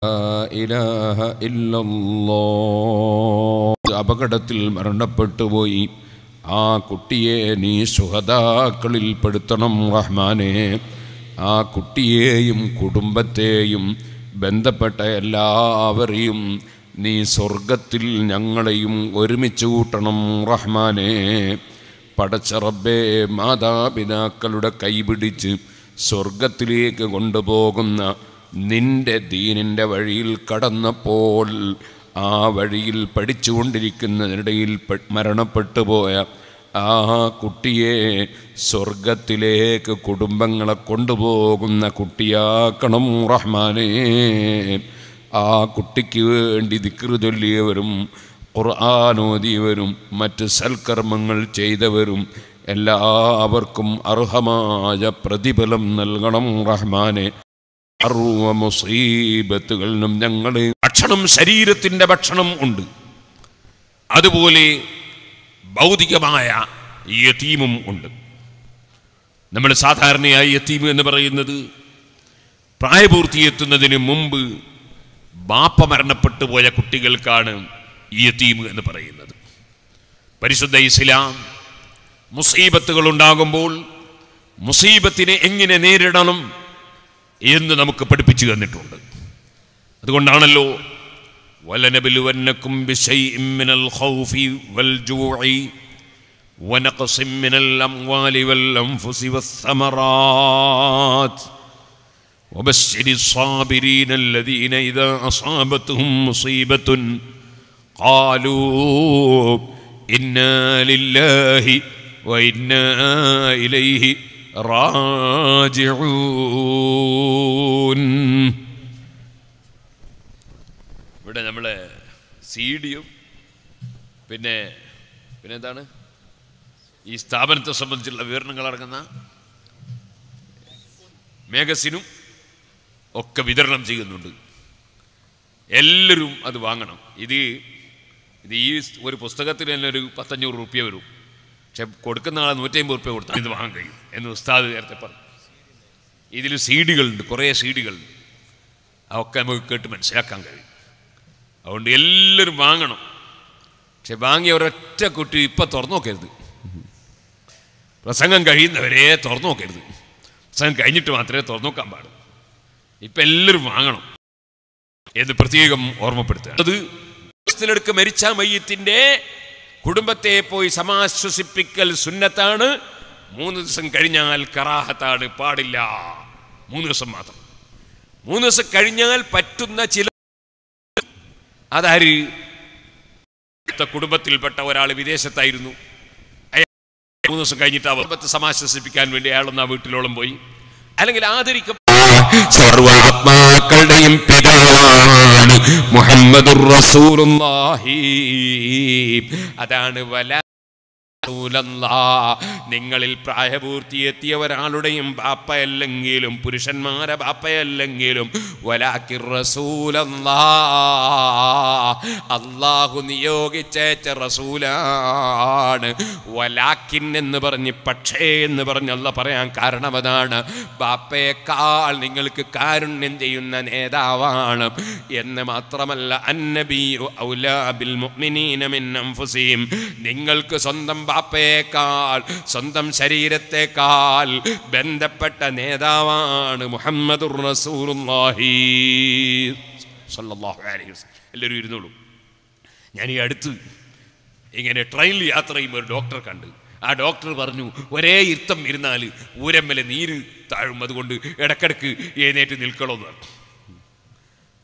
ഇലാഹ ഇല്ലല്ലാഹ്. അപകടത്തിൽ മരണപ്പെട്ടുപോയി. ആ കുട്ടിയെ നീ ശുഹദാക്കളിൽ പെടുത്തണം റഹ്മാനെ. ആ കുട്ടിയെയും കുടുംബത്തെയും ബന്ധപ്പെട്ട എല്ലാവരെയും നീ സ്വർഗത്തിൽ ഞങ്ങളെയും ഒരുമിച്ച് കൂട്ടണം റഹ്മാനെ. പടച്ച റബ്ബേ, മാതാപിതാക്കളുടെ കൈപിടിച്ച് സ്വർഗത്തിലേക്ക് കൊണ്ടുപോകുന്ന നിന്റെ ദീനിൻ്റെ വഴിയിൽ കടന്നപ്പോൾ ആ വഴിയിൽ പഠിച്ചുകൊണ്ടിരിക്കുന്നതിനിടയിൽ മരണപ്പെട്ടു പോയ ആ കുട്ടിയെ സ്വർഗത്തിലേക്ക് കുടുംബങ്ങളെ കൊണ്ടുപോകുന്ന കുട്ടിയാക്കണം റഹ്മാനേ. ആ കുട്ടിക്ക് വേണ്ടി ദിക്ർ ചൊല്ലിയവരും ഖുർആനോദിയവരും മറ്റ് സൽക്കർമ്മങ്ങൾ ചെയ്തവരും എല്ലാവർക്കും അർഹമായ പ്രതിഫലം നൽകണം റഹ്മാനെ. സർവ മുസീബത്തുകളിൽ നിന്നും ഞങ്ങളെ ഭക്ഷണം, ശരീരത്തിൻ്റെ ഭക്ഷണം ഉണ്ട്, അതുപോലെ ഭൗതികമായ യതീമും ഉണ്ട്. നമ്മൾ സാധാരണയായി യതീം എന്ന് പറയുന്നത് പ്രായപൂർത്തിയെത്തുന്നതിന് മുമ്പ് ബാപ്പ മരണപ്പെട്ടു പോയ കുട്ടികൾക്കാണ് യതീം എന്ന് പറയുന്നത്. പരിശുദ്ധ ഇസ്ലാം മുസീബത്തുകൾ ഉണ്ടാകുമ്പോൾ മുസീബത്തിനെ എങ്ങനെ നേരിടണം എന്ന് നമുക്ക് പഠിപ്പിച്ചു തന്നിട്ടുണ്ട്. അതുകൊണ്ടാണല്ലോ വലനബലുവന്നകും ബിശൈഇൻ മിനൽ ഖൗഫി വൽ ജൂഇ വനഖസിൻ മിനൽ അംവാലി വൽ അൻഫുസി വസ്സമറാത്ത് വബശ്ശിരിസ് സാബിരീന അല്ലദീന ഇദാ അസാബത്തുഹും മുസീബത്തുൻ ഖാലൂ ഇന്നാ ലില്ലാഹി വഇന്നാ ഇലൈഹി റാജിഊൻ. ഇവിടെ നമ്മളെ സിഡിയും പിന്നെ എന്താണ് ഈ സ്ഥാപനത്തെ സംബന്ധിച്ചുള്ള വിവരണങ്ങൾ അടങ്ങുന്ന മാഗസിനും ഒക്കെ വിതരണം ചെയ്യുന്നുണ്ട്. എല്ലാവരും അത് വാങ്ങണം. ഇത് ഈ ഒരു പുസ്തകത്തിന് തന്നെ ഒരു 500 രൂപ വരും. പക്ഷെ കൊടുക്കുന്ന ആളെ 150 രൂപ കൊടുത്താൽ ഇത് വാങ്ങാൻ കഴിയും എന്ന് ഉസ്താദ് നേരത്തെ പറഞ്ഞു. ഇതിൽ സീഡികളുണ്ട്, കുറേ സീഡികളുണ്ട്. അതൊക്കെ നമുക്ക് കേട്ട് മനസ്സിലാക്കാൻ കഴിയും. അതുകൊണ്ട് എല്ലാവരും വാങ്ങണം. പക്ഷെ വാങ്ങിയ ഒരൊറ്റ കുട്ടി ഇപ്പം തുറന്നു നോക്കരുത്. പ്രസംഗം കഴിയുന്നവരെ തുറന്നു നോക്കരുത്. പ്രസംഗം കഴിഞ്ഞിട്ട് മാത്രമേ തുറന്നു നോക്കാൻ പാടുള്ളൂ. ഇപ്പം എല്ലാവരും വാങ്ങണം എന്ന് പ്രത്യേകം ഓർമ്മപ്പെടുത്തുക. അത് മരിച്ച മയ്യത്തിൻ്റെ കുടുംബത്തെ പോയി സമാശ്വസിപ്പിക്കൽ സുന്നത്താണ്. 3 ദിവസം കഴിഞ്ഞാൽ കറാഹത്താണ്, പാടില്ല. 3 ദിവസം മാത്രം. 3 ദിവസം കഴിഞ്ഞാൽ പറ്റുന്ന ചില അതാര് കുടുംബത്തിൽപ്പെട്ട ഒരാൾ വിദേശത്തായിരുന്നു. 3 ദിവസം കഴിഞ്ഞിട്ട് അവർ കുടുംബത്തെ സമാശ്വസിപ്പിക്കാൻ വേണ്ടി അയാളൊന്ന് ആ വീട്ടിലോളം പോയി. അല്ലെങ്കിൽ ആദരിക്കും സർവ്വാത്മാക്കളുടെയും പിതാവാണ് മുഹമ്മദുർ റസൂലുള്ളാഹി. അതാണ് നിങ്ങളിൽ പ്രായപൂർത്തിയെത്തിയ ഒരാളുടെയും ബാപ്പയല്ലെങ്കിലും, പുരുഷന്മാരെ ബാപ്പയല്ലെങ്കിലും, വലാകിർ റസൂലല്ലാഹ്, അല്ലാഹു നിയോഗിച്ചേച്ച റസൂലാണ്. വലാകിൻ എന്ന് പറഞ്ഞ്, പക്ഷേ എന്ന് പറഞ്ഞ് അല്ലാഹ് പറയാൻ കാരണം അതാണ്. ബാപ്പയേക്കാൾ നിങ്ങൾക്ക് കാരുണ്യം ചെയ്യുന്ന നേതാവാണ് എന്ന് മാത്രമല്ല, അന്നബിയു ഔലാ ബിൽ മുഅ്മിനീന മിൻ അൻഫുസിഹിം, നിങ്ങൾക്ക് സ്വന്തം ബാപ്പയേക്കാൾ, സ്വന്തം ശരീരത്തെക്കാൾ ബന്ധപ്പെട്ട നേതാവാണ് മുഹമ്മദുർ റസൂലുള്ളാഹി സ്വല്ലല്ലാഹു അലൈഹി വസല്ലം. എല്ലാവരും ഇരുന്നോളൂ. ഞാൻ ഈ അടുത്ത് ഇങ്ങനെ ട്രെയിനിൽ യാത്ര ചെയ്യുമ്പോൾ ഒരു ഡോക്ടറെ കണ്ട്. ആ ഡോക്ടർ പറഞ്ഞു, ഒരേ ഇരുത്തം ഇരുന്നാൽ ഊരമ്മലെ നീര് താഴും, അതുകൊണ്ട് ഇടക്കിടക്ക് എഴുന്നേറ്റ് നിൽക്കണമെന്ന് പറഞ്ഞു.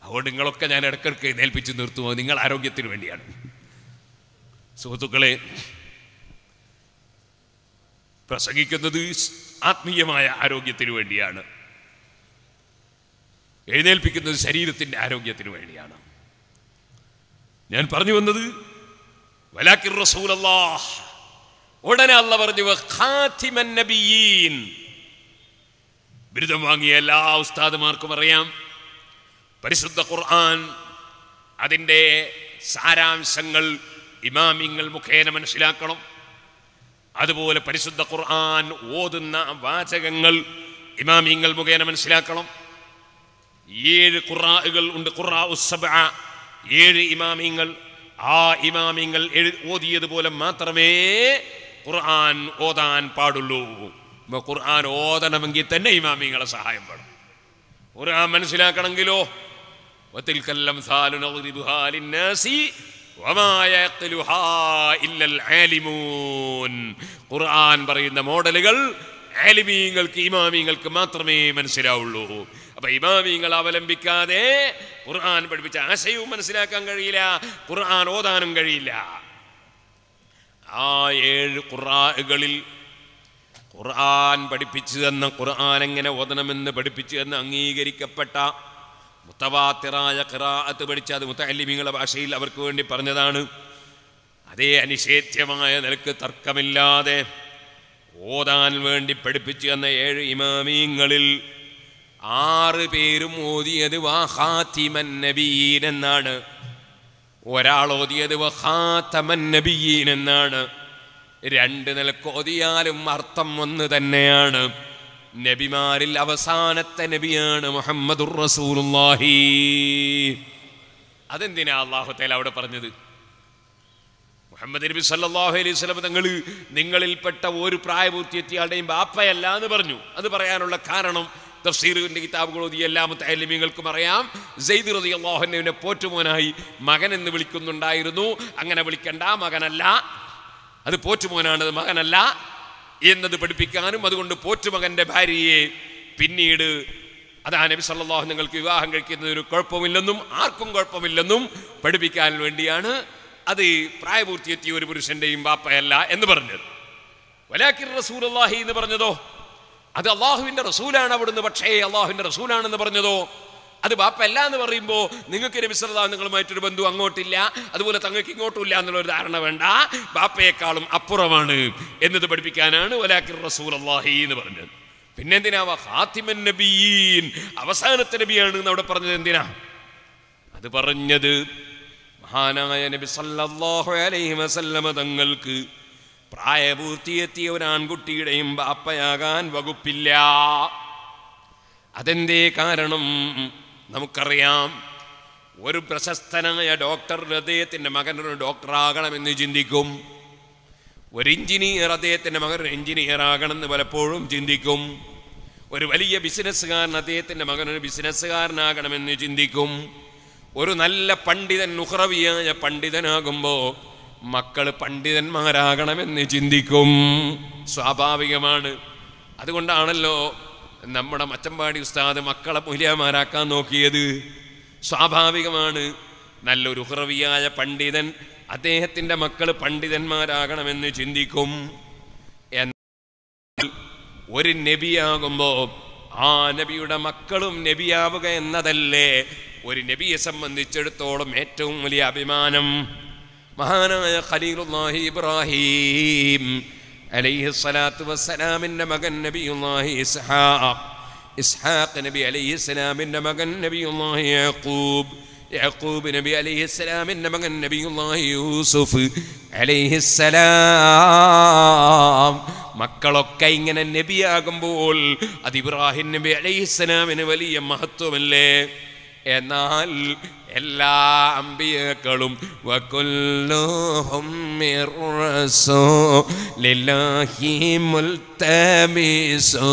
അതുകൊണ്ട് നിങ്ങളൊക്കെ ഞാൻ ഇടക്കിടക്ക് എഴുന്നേൽപ്പിച്ച് നിർത്തുമോ? നിങ്ങൾ ആരോഗ്യത്തിന് വേണ്ടിയാണ്. സുഹൃത്തുക്കളെ, പ്രസംഗിക്കുന്നത് ആത്മീയമായ ആരോഗ്യത്തിന് വേണ്ടിയാണ്. എഴുന്നേൽപ്പിക്കുന്നത് ശരീരത്തിൻ്റെ ആരോഗ്യത്തിന് വേണ്ടിയാണ്. ഞാൻ പറഞ്ഞു വന്നത് വലാകിർ റസൂലല്ലാഹ്. ഉടനെ അല്ലാഹ് പറഞ്ഞു ഖാതിമൻ നബിയീൻ. ബിരുദം വാങ്ങിയ എല്ലാ ഉസ്താദുമാർക്കും അറിയാം, പരിശുദ്ധ ഖുർആൻ അതിൻ്റെ സാരാംശങ്ങൾ ഇമാമിങ്ങൾ മുഖേന മനസ്സിലാക്കണം. അതുപോലെ പരിശുദ്ധ ഖുർആൻ ഓതുന്ന വാചകങ്ങൾ ഇമാമിങ്ങൾ മുഖേന മനസ്സിലാക്കണം. 7 ഖുർആകൾ ഉണ്ട്. ഖുർആഉസ് സബ്അ, 7 ഇമാമിങ്ങൾ. ആ ഇമാമിങ്ങൾ ഓതിയതുപോലെ മാത്രമേ ഖുർആൻ ഓതാൻ പാടുള്ളൂ. ഖുർആൻ ഓതണമെങ്കിൽ തന്നെ ഇമാമിങ്ങളെ സഹായം വേണം. ഖുർആൻ മനസ്സിലാക്കണമെങ്കിലോ വതിൽകൽ അംസാലു നദ്രിബുഹാ ലിന്നാസി വമാ യഖ്ലുഹാ ഇല്ലൽ ആലിമൂൻ. ഖുർആൻ പറയുന്ന മോഡലുകൾ ആലിമീങ്ങൾക്ക് ഇമാമിങ്ങൾക്ക് മാത്രമേ മനസ്സിലാവുള്ളൂ. അപ്പൊ ഇമാമിങ്ങൾ അവലംബിക്കാതെ ഖുർആൻ പഠിപ്പിച്ച ആശയവും മനസ്സിലാക്കാൻ കഴിയില്ല, ഖുർആൻ ഓതാനും കഴിയില്ല. ആ 7 ഖുർആകളിൽ ഖുർആൻ പഠിപ്പിച്ചു തന്ന, ഖുർആൻ എങ്ങനെ ഓതണമെന്ന് പഠിപ്പിച്ചു തന്ന അംഗീകരിക്കപ്പെട്ട മുത്തവാത്തിറായ ഖിറാഅത്ത് പഠിച്ച, അത് മുത്തഅല്ലിമീങ്ങളുടെ ഭാഷയിൽ അവർക്ക് വേണ്ടി പറഞ്ഞതാണ്. അതേ അനിഷേധ്യമായ നിലക്ക് തർക്കമില്ലാതെ ഓതാൻ വേണ്ടി പഠിപ്പിച്ചു തന്ന 7 ഇമാമീങ്ങളിൽ 6 പേരും ഓതിയത് വഖാതിമൻ നബിയീൻ എന്നാണ്. ഒരാൾ ഓതിയത് വഖാതമൻ നബിയീൻ എന്നാണ്. 2 നിലക്ക് ഓതിയാലും അർത്ഥം ഒന്ന് തന്നെയാണ്. നബിമാരിൽ അവസാനത്തെ നബിയാണ് മുഹമ്മദുർ റസൂലുള്ളാഹി. അതെന്തിനാ അല്ലാഹു തആല അവിടെ പറഞ്ഞത്? മുഹമ്മദ് നബി സല്ലല്ലാഹു അലൈഹി വസല്ലം തങ്ങൾ നിങ്ങളിൽപ്പെട്ട ഒരു പ്രായപൂർത്തിയെത്തിയാളുടെയും ബാപ്പയല്ല എന്ന് പറഞ്ഞു. അത് പറയാനുള്ള കാരണം തഫ്സീറിന്റെ കിതാബുകൾ ഓതിയ എല്ലാ മുത്തഅല്ലിമീങ്ങൾക്കും അറിയാം. സെയ്ദ് റളിയല്ലാഹു അൻഹുവിനെ പോറ്റുമോനായി മകൻ എന്ന് വിളിക്കുന്നുണ്ടായിരുന്നു. അങ്ങനെ വിളിക്കണ്ട, മകനല്ല, അത് പോറ്റുമോനാണ്, മകനല്ല എന്നത് പഠിപ്പിക്കാനും, അതുകൊണ്ട് പോറ്റുമകന്റെ ഭാര്യയെ പിന്നീട് അതാ നബി സല്ലല്ലാഹു അലൈഹി നിങ്ങൾക്ക് വിവാഹം കഴിക്കുന്നതിന് കുഴപ്പമില്ലെന്നും ആർക്കും കുഴപ്പമില്ലെന്നും പഠിപ്പിക്കാൻ വേണ്ടിയാണ് അത് പ്രായപൂർത്തിയെത്തിയ ഒരു പുരുഷന്റെയും ബാപ്പയല്ല എന്ന് പറഞ്ഞത്. വലാകിർ റസൂലുള്ളാഹി എന്ന് പറഞ്ഞതോ അത് അള്ളാഹുവിന്റെ റസൂലാണ് അവിടുന്ന്. പക്ഷേ അള്ളാഹുവിന്റെ റസൂലാണെന്ന് പറഞ്ഞതോ അത് ബാപ്പയല്ല എന്ന് പറയുമ്പോൾ നിങ്ങൾക്ക് നബി സല്ലല്ലാഹു അലൈഹി നിങ്ങളുമായിട്ടൊരു ബന്ധു അങ്ങോട്ടില്ല, അതുപോലെ തങ്ങൾക്ക് ഇങ്ങോട്ടും ഇല്ല എന്നുള്ളൊരു ധാരണ വേണ്ട. ബാപ്പയെക്കാളും അപ്പുറമാണ് എന്നത് പഠിപ്പിക്കാനാണ് വലാകിർ റസൂലുള്ളാഹി എന്ന് പറഞ്ഞത്. പിന്നെന്തിനാ ഖാതിമൻ നബിയീൻ, അവസാനത്തെ നബിയാണ് എന്ന് അവിടെ പറഞ്ഞത്? എന്തിനാ അത് പറഞ്ഞത്? മഹാനായ നബി സല്ലല്ലാഹു അലൈഹി വസല്ലമ തങ്ങൾക്ക് പ്രായപൂർത്തിയെത്തിയ ഒരു ആൺകുട്ടിയുടെയും ബാപ്പയാകാൻ വകുപ്പില്ല. അതെന്തേ കാരണം നമുക്കറിയാം. ഒരു പ്രശസ്തനായ ഡോക്ടർ അദ്ദേഹത്തിൻ്റെ മകൻ ഒരു ഡോക്ടറാകണമെന്ന് ചിന്തിക്കും. ഒരു എഞ്ചിനീയർ അദ്ദേഹത്തിൻ്റെ മകൻ ഒരു എഞ്ചിനീയർ ആകണമെന്ന് പലപ്പോഴും ചിന്തിക്കും. ഒരു വലിയ ബിസിനസ്സുകാരൻ അദ്ദേഹത്തിൻ്റെ മകൻ ഒരു ബിസിനസ്സുകാരനാകണമെന്ന് ചിന്തിക്കും. ഒരു നല്ല പണ്ഡിതൻ, നുഹ്റവിയായ പണ്ഡിതനാകുമ്പോൾ മക്കൾ പണ്ഡിതന്മാരാകണമെന്ന് ചിന്തിക്കും. സ്വാഭാവികമാണ്. അതുകൊണ്ടാണല്ലോ നമ്മുടെ മച്ചമ്പാടി ഉസ്താദ് മക്കളെ മുലിയമാരാക്കാൻ നോക്കിയത്. സ്വാഭാവികമാണ്. നല്ലൊരു ഖുറവിയായ പണ്ഡിതൻ, അദ്ദേഹത്തിൻ്റെ മക്കൾ പണ്ഡിതന്മാരാകണമെന്ന് ചിന്തിക്കും. എന്നാൽ ഒരു നബിയാകുമ്പോൾ ആ നബിയുടെ മക്കളും നബിയാവുക എന്നതല്ലേ ഒരു നബിയെ സംബന്ധിച്ചിടത്തോളം ഏറ്റവും വലിയ അഭിമാനം. മഹാനായ ഖലീലുല്ലാഹി ഇബ്രാഹിം അലൈഹി സ്വലാത്തു വസ്സലാമിൻ്റെ മകൻ നബിയുല്ലാഹി ഇസ്ഹാഖ് നബി അലൈഹി സ്വലാമിൻ്റെ മകൻ നബിയുല്ലാഹി യാക്കൂബ് നബി അലൈഹി സ്വലാമിൻ്റെ മകൻ നബിയുല്ലാഹി യൂസുഫ് അലൈഹി സ്വലാം, മക്കളൊക്കെ ഇങ്ങനെ നബിയാകുമ്പോൾ അത് ഇബ്രാഹിം നബി അലൈഹി സ്വലാമിന് വലിയ മഹത്വമല്ലേ? എന്നാൽ എല്ലാ അമ്പിയക്കളും വകുല്ലുഹും മിർ റസൂലില്ലാഹി മുൽതമിസു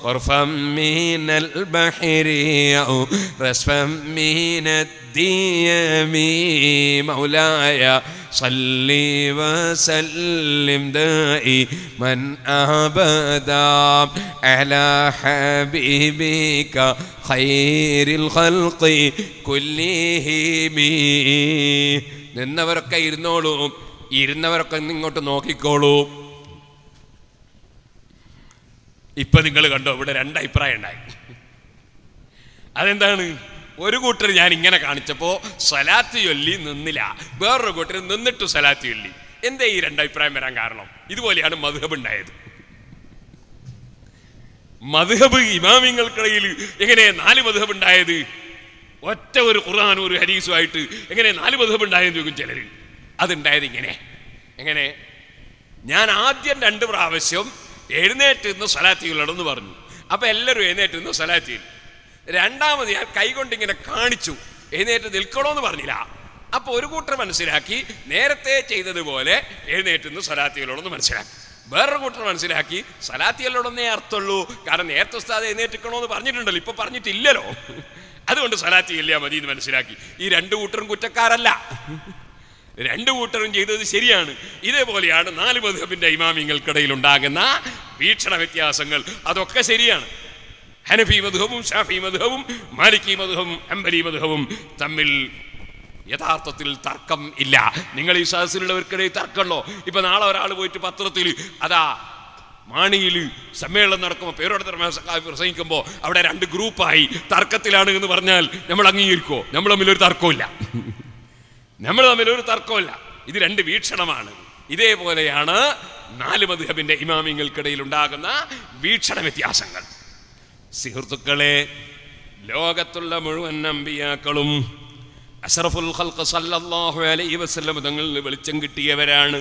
ഖർഫം മിനൽ ബഹരി ഔ റസ്ഫം മിനദ്ദിയമി മൗലായ സല്ലി വസല്ലിം ദായിമൻ അബദാ അലാ ഹബീബിക ഖൈറിൽ ഖൽഖി കുല്ലിഹിം. നിന്നവരൊക്കെ ഇരുന്നോളൂ, ഇരുന്നവരൊക്കെ ഇങ്ങോട്ട് നോക്കിക്കോളൂ. ഇപ്പൊ നിങ്ങൾ കണ്ടോ, ഇവിടെ 2 അഭിപ്രായം ഉണ്ടായി. അതെന്താണ്? ഒരു കൂട്ടർ ഞാൻ ഇങ്ങനെ കാണിച്ചപ്പോ സ്വലാത്ത് ചൊല്ലി നിന്നില്ല, വേറൊരു കൂട്ടർ നിന്നിട്ട് സ്വലാത്ത് ചൊല്ലി. എന്തേ ഈ 2 അഭിപ്രായം വരാൻ കാരണം? ഇതുപോലെയാണ് മദ്ഹബ് ഉണ്ടായത്. മദ്ഹബ് ഇമാമിങ്ങൾക്കിടയിൽ എങ്ങനെ 4 മദ്ഹബ് ഉണ്ടായത്? ഒറ്റ ഒരു ഖുർആനും ഒരു ഹദീസുമായിട്ട് എങ്ങനെ 4 മദ്ഹബ് ഉണ്ടായെന്ന് ചോദിക്കും ചിലർ. അതുണ്ടായത് എങ്ങനെ? ഞാൻ ആദ്യം 2 പ്രാവശ്യം എഴുന്നേറ്റ് നിന്ന് സ്വലാത്ത് ചൊല്ലണമെന്ന് പറഞ്ഞു. അപ്പൊ എല്ലാവരും എഴുന്നേറ്റ് നിന്ന് സ്വലാത്ത് ചൊല്ലി. രണ്ടാമത് ഞാൻ കൈകൊണ്ടിങ്ങനെ കാണിച്ചു, എഴുന്നേറ്റ് നിൽക്കണമെന്ന് പറഞ്ഞില്ല. അപ്പോൾ ഒരു കൂട്ടർ മനസ്സിലാക്കി നേരത്തെ ചെയ്തതുപോലെ എഴുന്നേറ്റ് സ്വലാത്തികളോടൊന്ന് മനസ്സിലാക്കി. വേറൊരു കൂട്ടർ മനസ്സിലാക്കി സ്വലാത്തികളോടൊന്നേ അർത്ഥമുള്ളൂ, കാരണം നേരത്തെ ഉസ്താദ് എഴുന്നേറ്റിക്കണമെന്ന് പറഞ്ഞിട്ടുണ്ടല്ലോ, ഇപ്പൊ പറഞ്ഞിട്ടില്ലല്ലോ, അതുകൊണ്ട് സ്വലാത്തി ഇല്ല മതി എന്ന് മനസ്സിലാക്കി. ഈ രണ്ടു കൂട്ടരും കുറ്റക്കാരല്ല, രണ്ടു കൂട്ടരും ചെയ്തത് ശരിയാണ്. ഇതേപോലെയാണ് 4 മദ്ഹബിന്റെ ഇമാമിങ്ങൾക്കിടയിൽ ഉണ്ടാകുന്ന വീക്ഷണ വ്യത്യാസങ്ങൾ, അതൊക്കെ ശരിയാണ്. ഹനഫി മദ്ഹബും ഷാഫി മദ്ഹബും മാലിക്കി മദ്ഹബും ഹംബലി മദ്ഹബും തമ്മിൽ യഥാർത്ഥത്തിൽ തർക്കം ഇല്ല. നിങ്ങൾ ഈ സദസ്സിലുള്ളവർക്കിടയിൽ തർക്കമുള്ളോ? ഇപ്പൊ നാളെ ഒരാൾ പോയിട്ട് പത്രത്തിൽ അതാ മാണിയിൽ സമ്മേളനം നടക്കുമ്പോൾ പേരോട് പ്രസംഗിക്കുമ്പോൾ അവിടെ 2 ഗ്രൂപ്പായി തർക്കത്തിലാണ് എന്ന് പറഞ്ഞാൽ നമ്മൾ അംഗീകരിക്കോ? നമ്മൾ തമ്മിലൊരു തർക്കമില്ല, നമ്മൾ തമ്മിലൊരു തർക്കമില്ല. ഇത് 2 വീക്ഷണമാണ്. ഇതേപോലെയാണ് 4 മദ്ഹബിന്റെ ഇമാമിങ്ങൾക്കിടയിൽ ഉണ്ടാകുന്ന വീക്ഷണ വ്യത്യാസങ്ങൾ. സുഹൃത്തുക്കളെ, ലോകത്തുള്ള മുഴുവൻ അമ്പിയാക്കളും അഷ്റഫുൽ ഖൽഖ് സല്ലല്ലാഹു അലൈഹി വസല്ലം തങ്ങളിൽ വെളിച്ചം കിട്ടിയവരാണ്.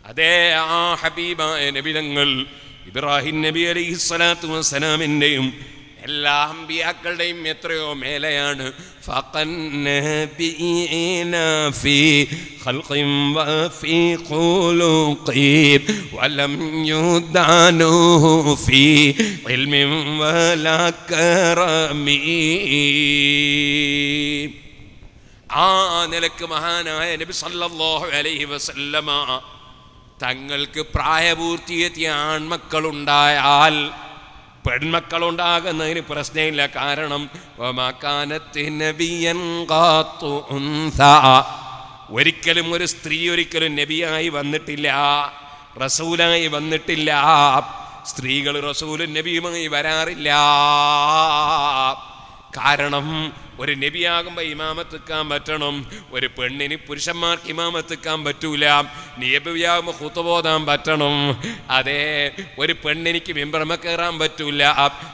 അതേ ആ ഹബീബായ നബി തങ്ങൾ ഇബ്രാഹിം നബി അലൈഹിസ്സലാത്തു വസ്സലാമിൻ്റെയും എല്ലാ അമ്പിയാക്കളുടെയും എത്രയോ മേലെയാണ്. ആ നിലക്ക് മഹാനായ നബി സല്ലല്ലാഹു അലൈഹി വസല്ലമ തങ്ങൾക്ക് പ്രായപൂർത്തിയെത്തിയ ആൺമക്കളുണ്ടായാൽ പെൺമക്കളുണ്ടാകുന്നതിന് പ്രശ്നമില്ല. കാരണം ഒരിക്കലും ഒരു സ്ത്രീ ഒരിക്കലും നബിയായി വന്നിട്ടില്ല, റസൂലായി വന്നിട്ടില്ല. സ്ത്രീകൾ റസൂലും നബിയുമായി വരാറില്ല. കാരണം ഒരു നബിയാകുമ്പോൾ ഇമാമത്തിക്കാൻ പറ്റണം, ഒരു പെണ്ണിന് പുരുഷന്മാർക്ക് ഇമാമത്തിക്കാൻ പറ്റൂല. നബിയാകുമ്പോൾ ഖുതുബോധാൻ പറ്റണം. അതെ, ഒരു പെണ്ണിനിക്ക് മിമ്പർമ കയറാൻ പറ്റൂല,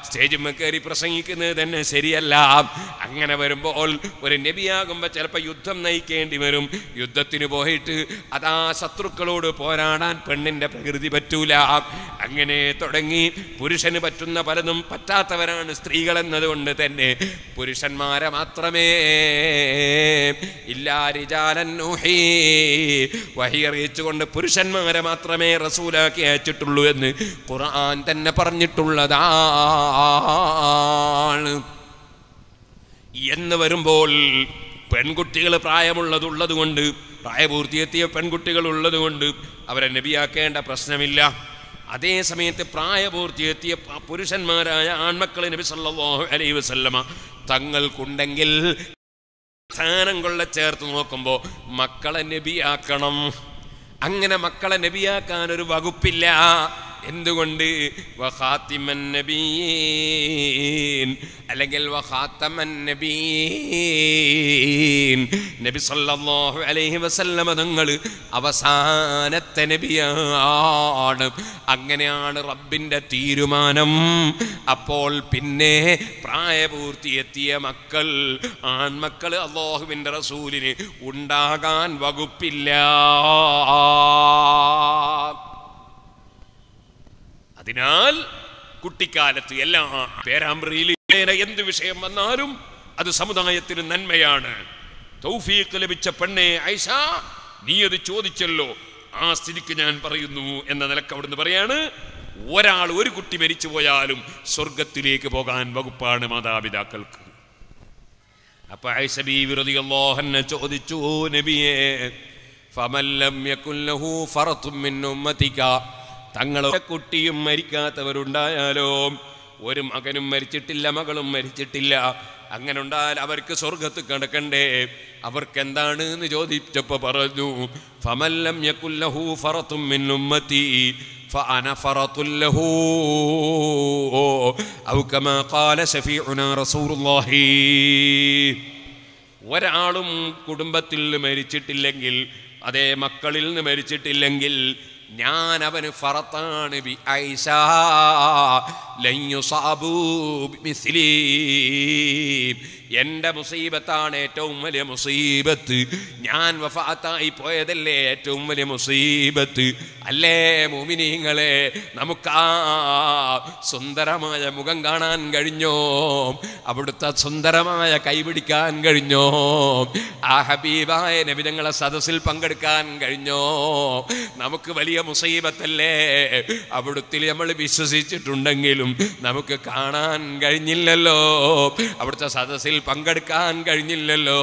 സ്റ്റേജിന്മേൽ കയറി പ്രസംഗിക്കുന്നത് തന്നെ ശരിയല്ല. അങ്ങനെ വരുമ്പോൾ ഒരു നബിയാകുമ്പോൾ ചിലപ്പോൾ യുദ്ധം നയിക്കേണ്ടി വരും. യുദ്ധത്തിന് പോയിട്ട് അതാ ശത്രുക്കളോട് പോരാടാൻ പെണ്ണിൻ്റെ പ്രകൃതി പറ്റൂല. അങ്ങനെ തുടങ്ങി പുരുഷന് പറ്റുന്ന പലതും പറ്റാത്തവരാണ് സ്ത്രീകൾ എന്നതുകൊണ്ട് തന്നെ പുരുഷന്മാരെ മാത്രമേ വഹി അറിയിച്ചുകൊണ്ട് പുരുഷന്മാരെ മാത്രമേ റസൂലാക്കി അയച്ചിട്ടുള്ളൂ എന്ന് ഖുർആൻ തന്നെ പറഞ്ഞിട്ടുള്ളതാണ്. എന്ന് വരുമ്പോൾ പെൺകുട്ടികൾ പ്രായമുള്ളതുള്ളത് കൊണ്ട്, പ്രായപൂർത്തിയെത്തിയ പെൺകുട്ടികൾ ഉള്ളത് കൊണ്ട് അവരെ നബിയാക്കേണ്ട പ്രശ്നമില്ല. അതേ സമയത്ത് പ്രായപൂർത്തിയെത്തിയ പുരുഷന്മാരായ ആൺമക്കളെ നബി സല്ലല്ലാഹു അലൈഹി വസല്ലമ തങ്ങൾക്കുണ്ടെങ്കിൽ സ്ഥാനം കൊള്ള ചേർത്ത് നോക്കുമ്പോൾ മക്കളെ നബിയാക്കണം. അങ്ങനെ മക്കളെ നബിയാക്കാൻ ഒരു വകുപ്പില്ല. എന്തുകൊണ്ട്? വഖാത്തിമൻ നബിയീൻ അല്ലെങ്കിൽ വഖാത്തമൻ നബിയീൻ, നബി സല്ലല്ലാഹു അലൈഹി വസല്ലമ തങ്ങൾ അവസാനത്തെ നബിയാണ്. അങ്ങനെയാണ് റബ്ബിൻ്റെ തീരുമാനം. അപ്പോൾ പിന്നെ പ്രായപൂർത്തിയെത്തിയ മക്കൾ, ആൺമക്കൾ അല്ലാഹുവിൻ്റെ റസൂലിന് ഉണ്ടാകാൻ വകുപ്പില്ല. അതിനാൽ കുട്ടിക്കാലത്ത് എല്ലാ പേരാമ്പ്രയിൽ എന്ത് വിഷയം വന്നാലും അത് സമുദായത്തിന് നന്മയാണ്. തൗഫീഖ് ലഭിച്ച പെണ്ണെ ആയിഷ, നീ അത് ചോദിച്ചല്ലോ, ആ സ്ഥിതിക്ക് ഞാൻ പറയുന്നു എന്ന നിലക്ക് അവിടുന്ന് പറയാണ്, ഒരാൾ ഒരു കുട്ടി മരിച്ചു പോയാലും സ്വർഗത്തിലേക്ക് പോകാൻ വകുപ്പാണ് മാതാപിതാക്കൾക്ക്. അപ്പൊ ആയിഷ ബീവി റളിയല്ലാഹു അൻഹ ചോദിച്ചു, നബിയേ ഫമൻ ലം യകുൻ ലഹു ഫറത്തും മിൻ ഉമ്മതിക, തങ്ങളുടെ കുട്ടിയും മരിക്കാത്തവരുണ്ടായാലോ, ഒരു മകനും മരിച്ചിട്ടില്ല മകളും മരിച്ചിട്ടില്ല, അങ്ങനെ ഉണ്ടായാൽ അവർക്ക് സ്വർഗത്ത് കിടക്കണ്ടേ? അവർക്ക് എന്താണ് എന്ന് ചോദിച്ചപ്പോൾ പറഞ്ഞു, ഫമൻ ലം യകുൻ ലഹു ഫറത്തും മിൻ ഉമ്മതി ഫഅന ഫറത്തുൻ ലഹു ഔ കമാ ഖാല ശഫീഉനാ റസൂലുള്ളാഹി. ഒരാളും കുടുംബത്തിൽ നിന്ന് മരിച്ചിട്ടില്ലെങ്കിൽ, അതേ മക്കളിൽ നിന്ന് മരിച്ചിട്ടില്ലെങ്കിൽ ഞാൻ അവന് ഫറത്താണ്. ബി ഐഷ ലൻ യുസാബു ബിമിസ്ലി, എൻ്റെ മുസീബത്താണ് ഏറ്റവും വലിയ മുസീബത്ത്. ഞാൻ വഫാത്തായി പോയതല്ലേ ഏറ്റവും വലിയ മുസീബത്ത്. അല്ലേ മുഅ്മിനീങ്ങളെ, നമുക്കാ സുന്ദരമായ മുഖം കാണാൻ കഴിഞ്ഞോ? അവിടുത്തെ സുന്ദരമായ കൈപിടിക്കാൻ കഴിഞ്ഞോ? ആ ഹബീബായ നബി തങ്ങളെ സദസ്സിൽ പങ്കെടുക്കാൻ കഴിഞ്ഞോ? നമുക്ക് വലിയ മുസീബത്തല്ലേ. അവിടുത്തെ നമ്മൾ വിശ്വസിച്ചിട്ടുണ്ടെങ്കിലും നമുക്ക് കാണാൻ കഴിഞ്ഞില്ലല്ലോ, അവിടുത്തെ സദസ്സിൽ പങ്കെടുക്കാൻ കഴിഞ്ഞില്ലല്ലോ.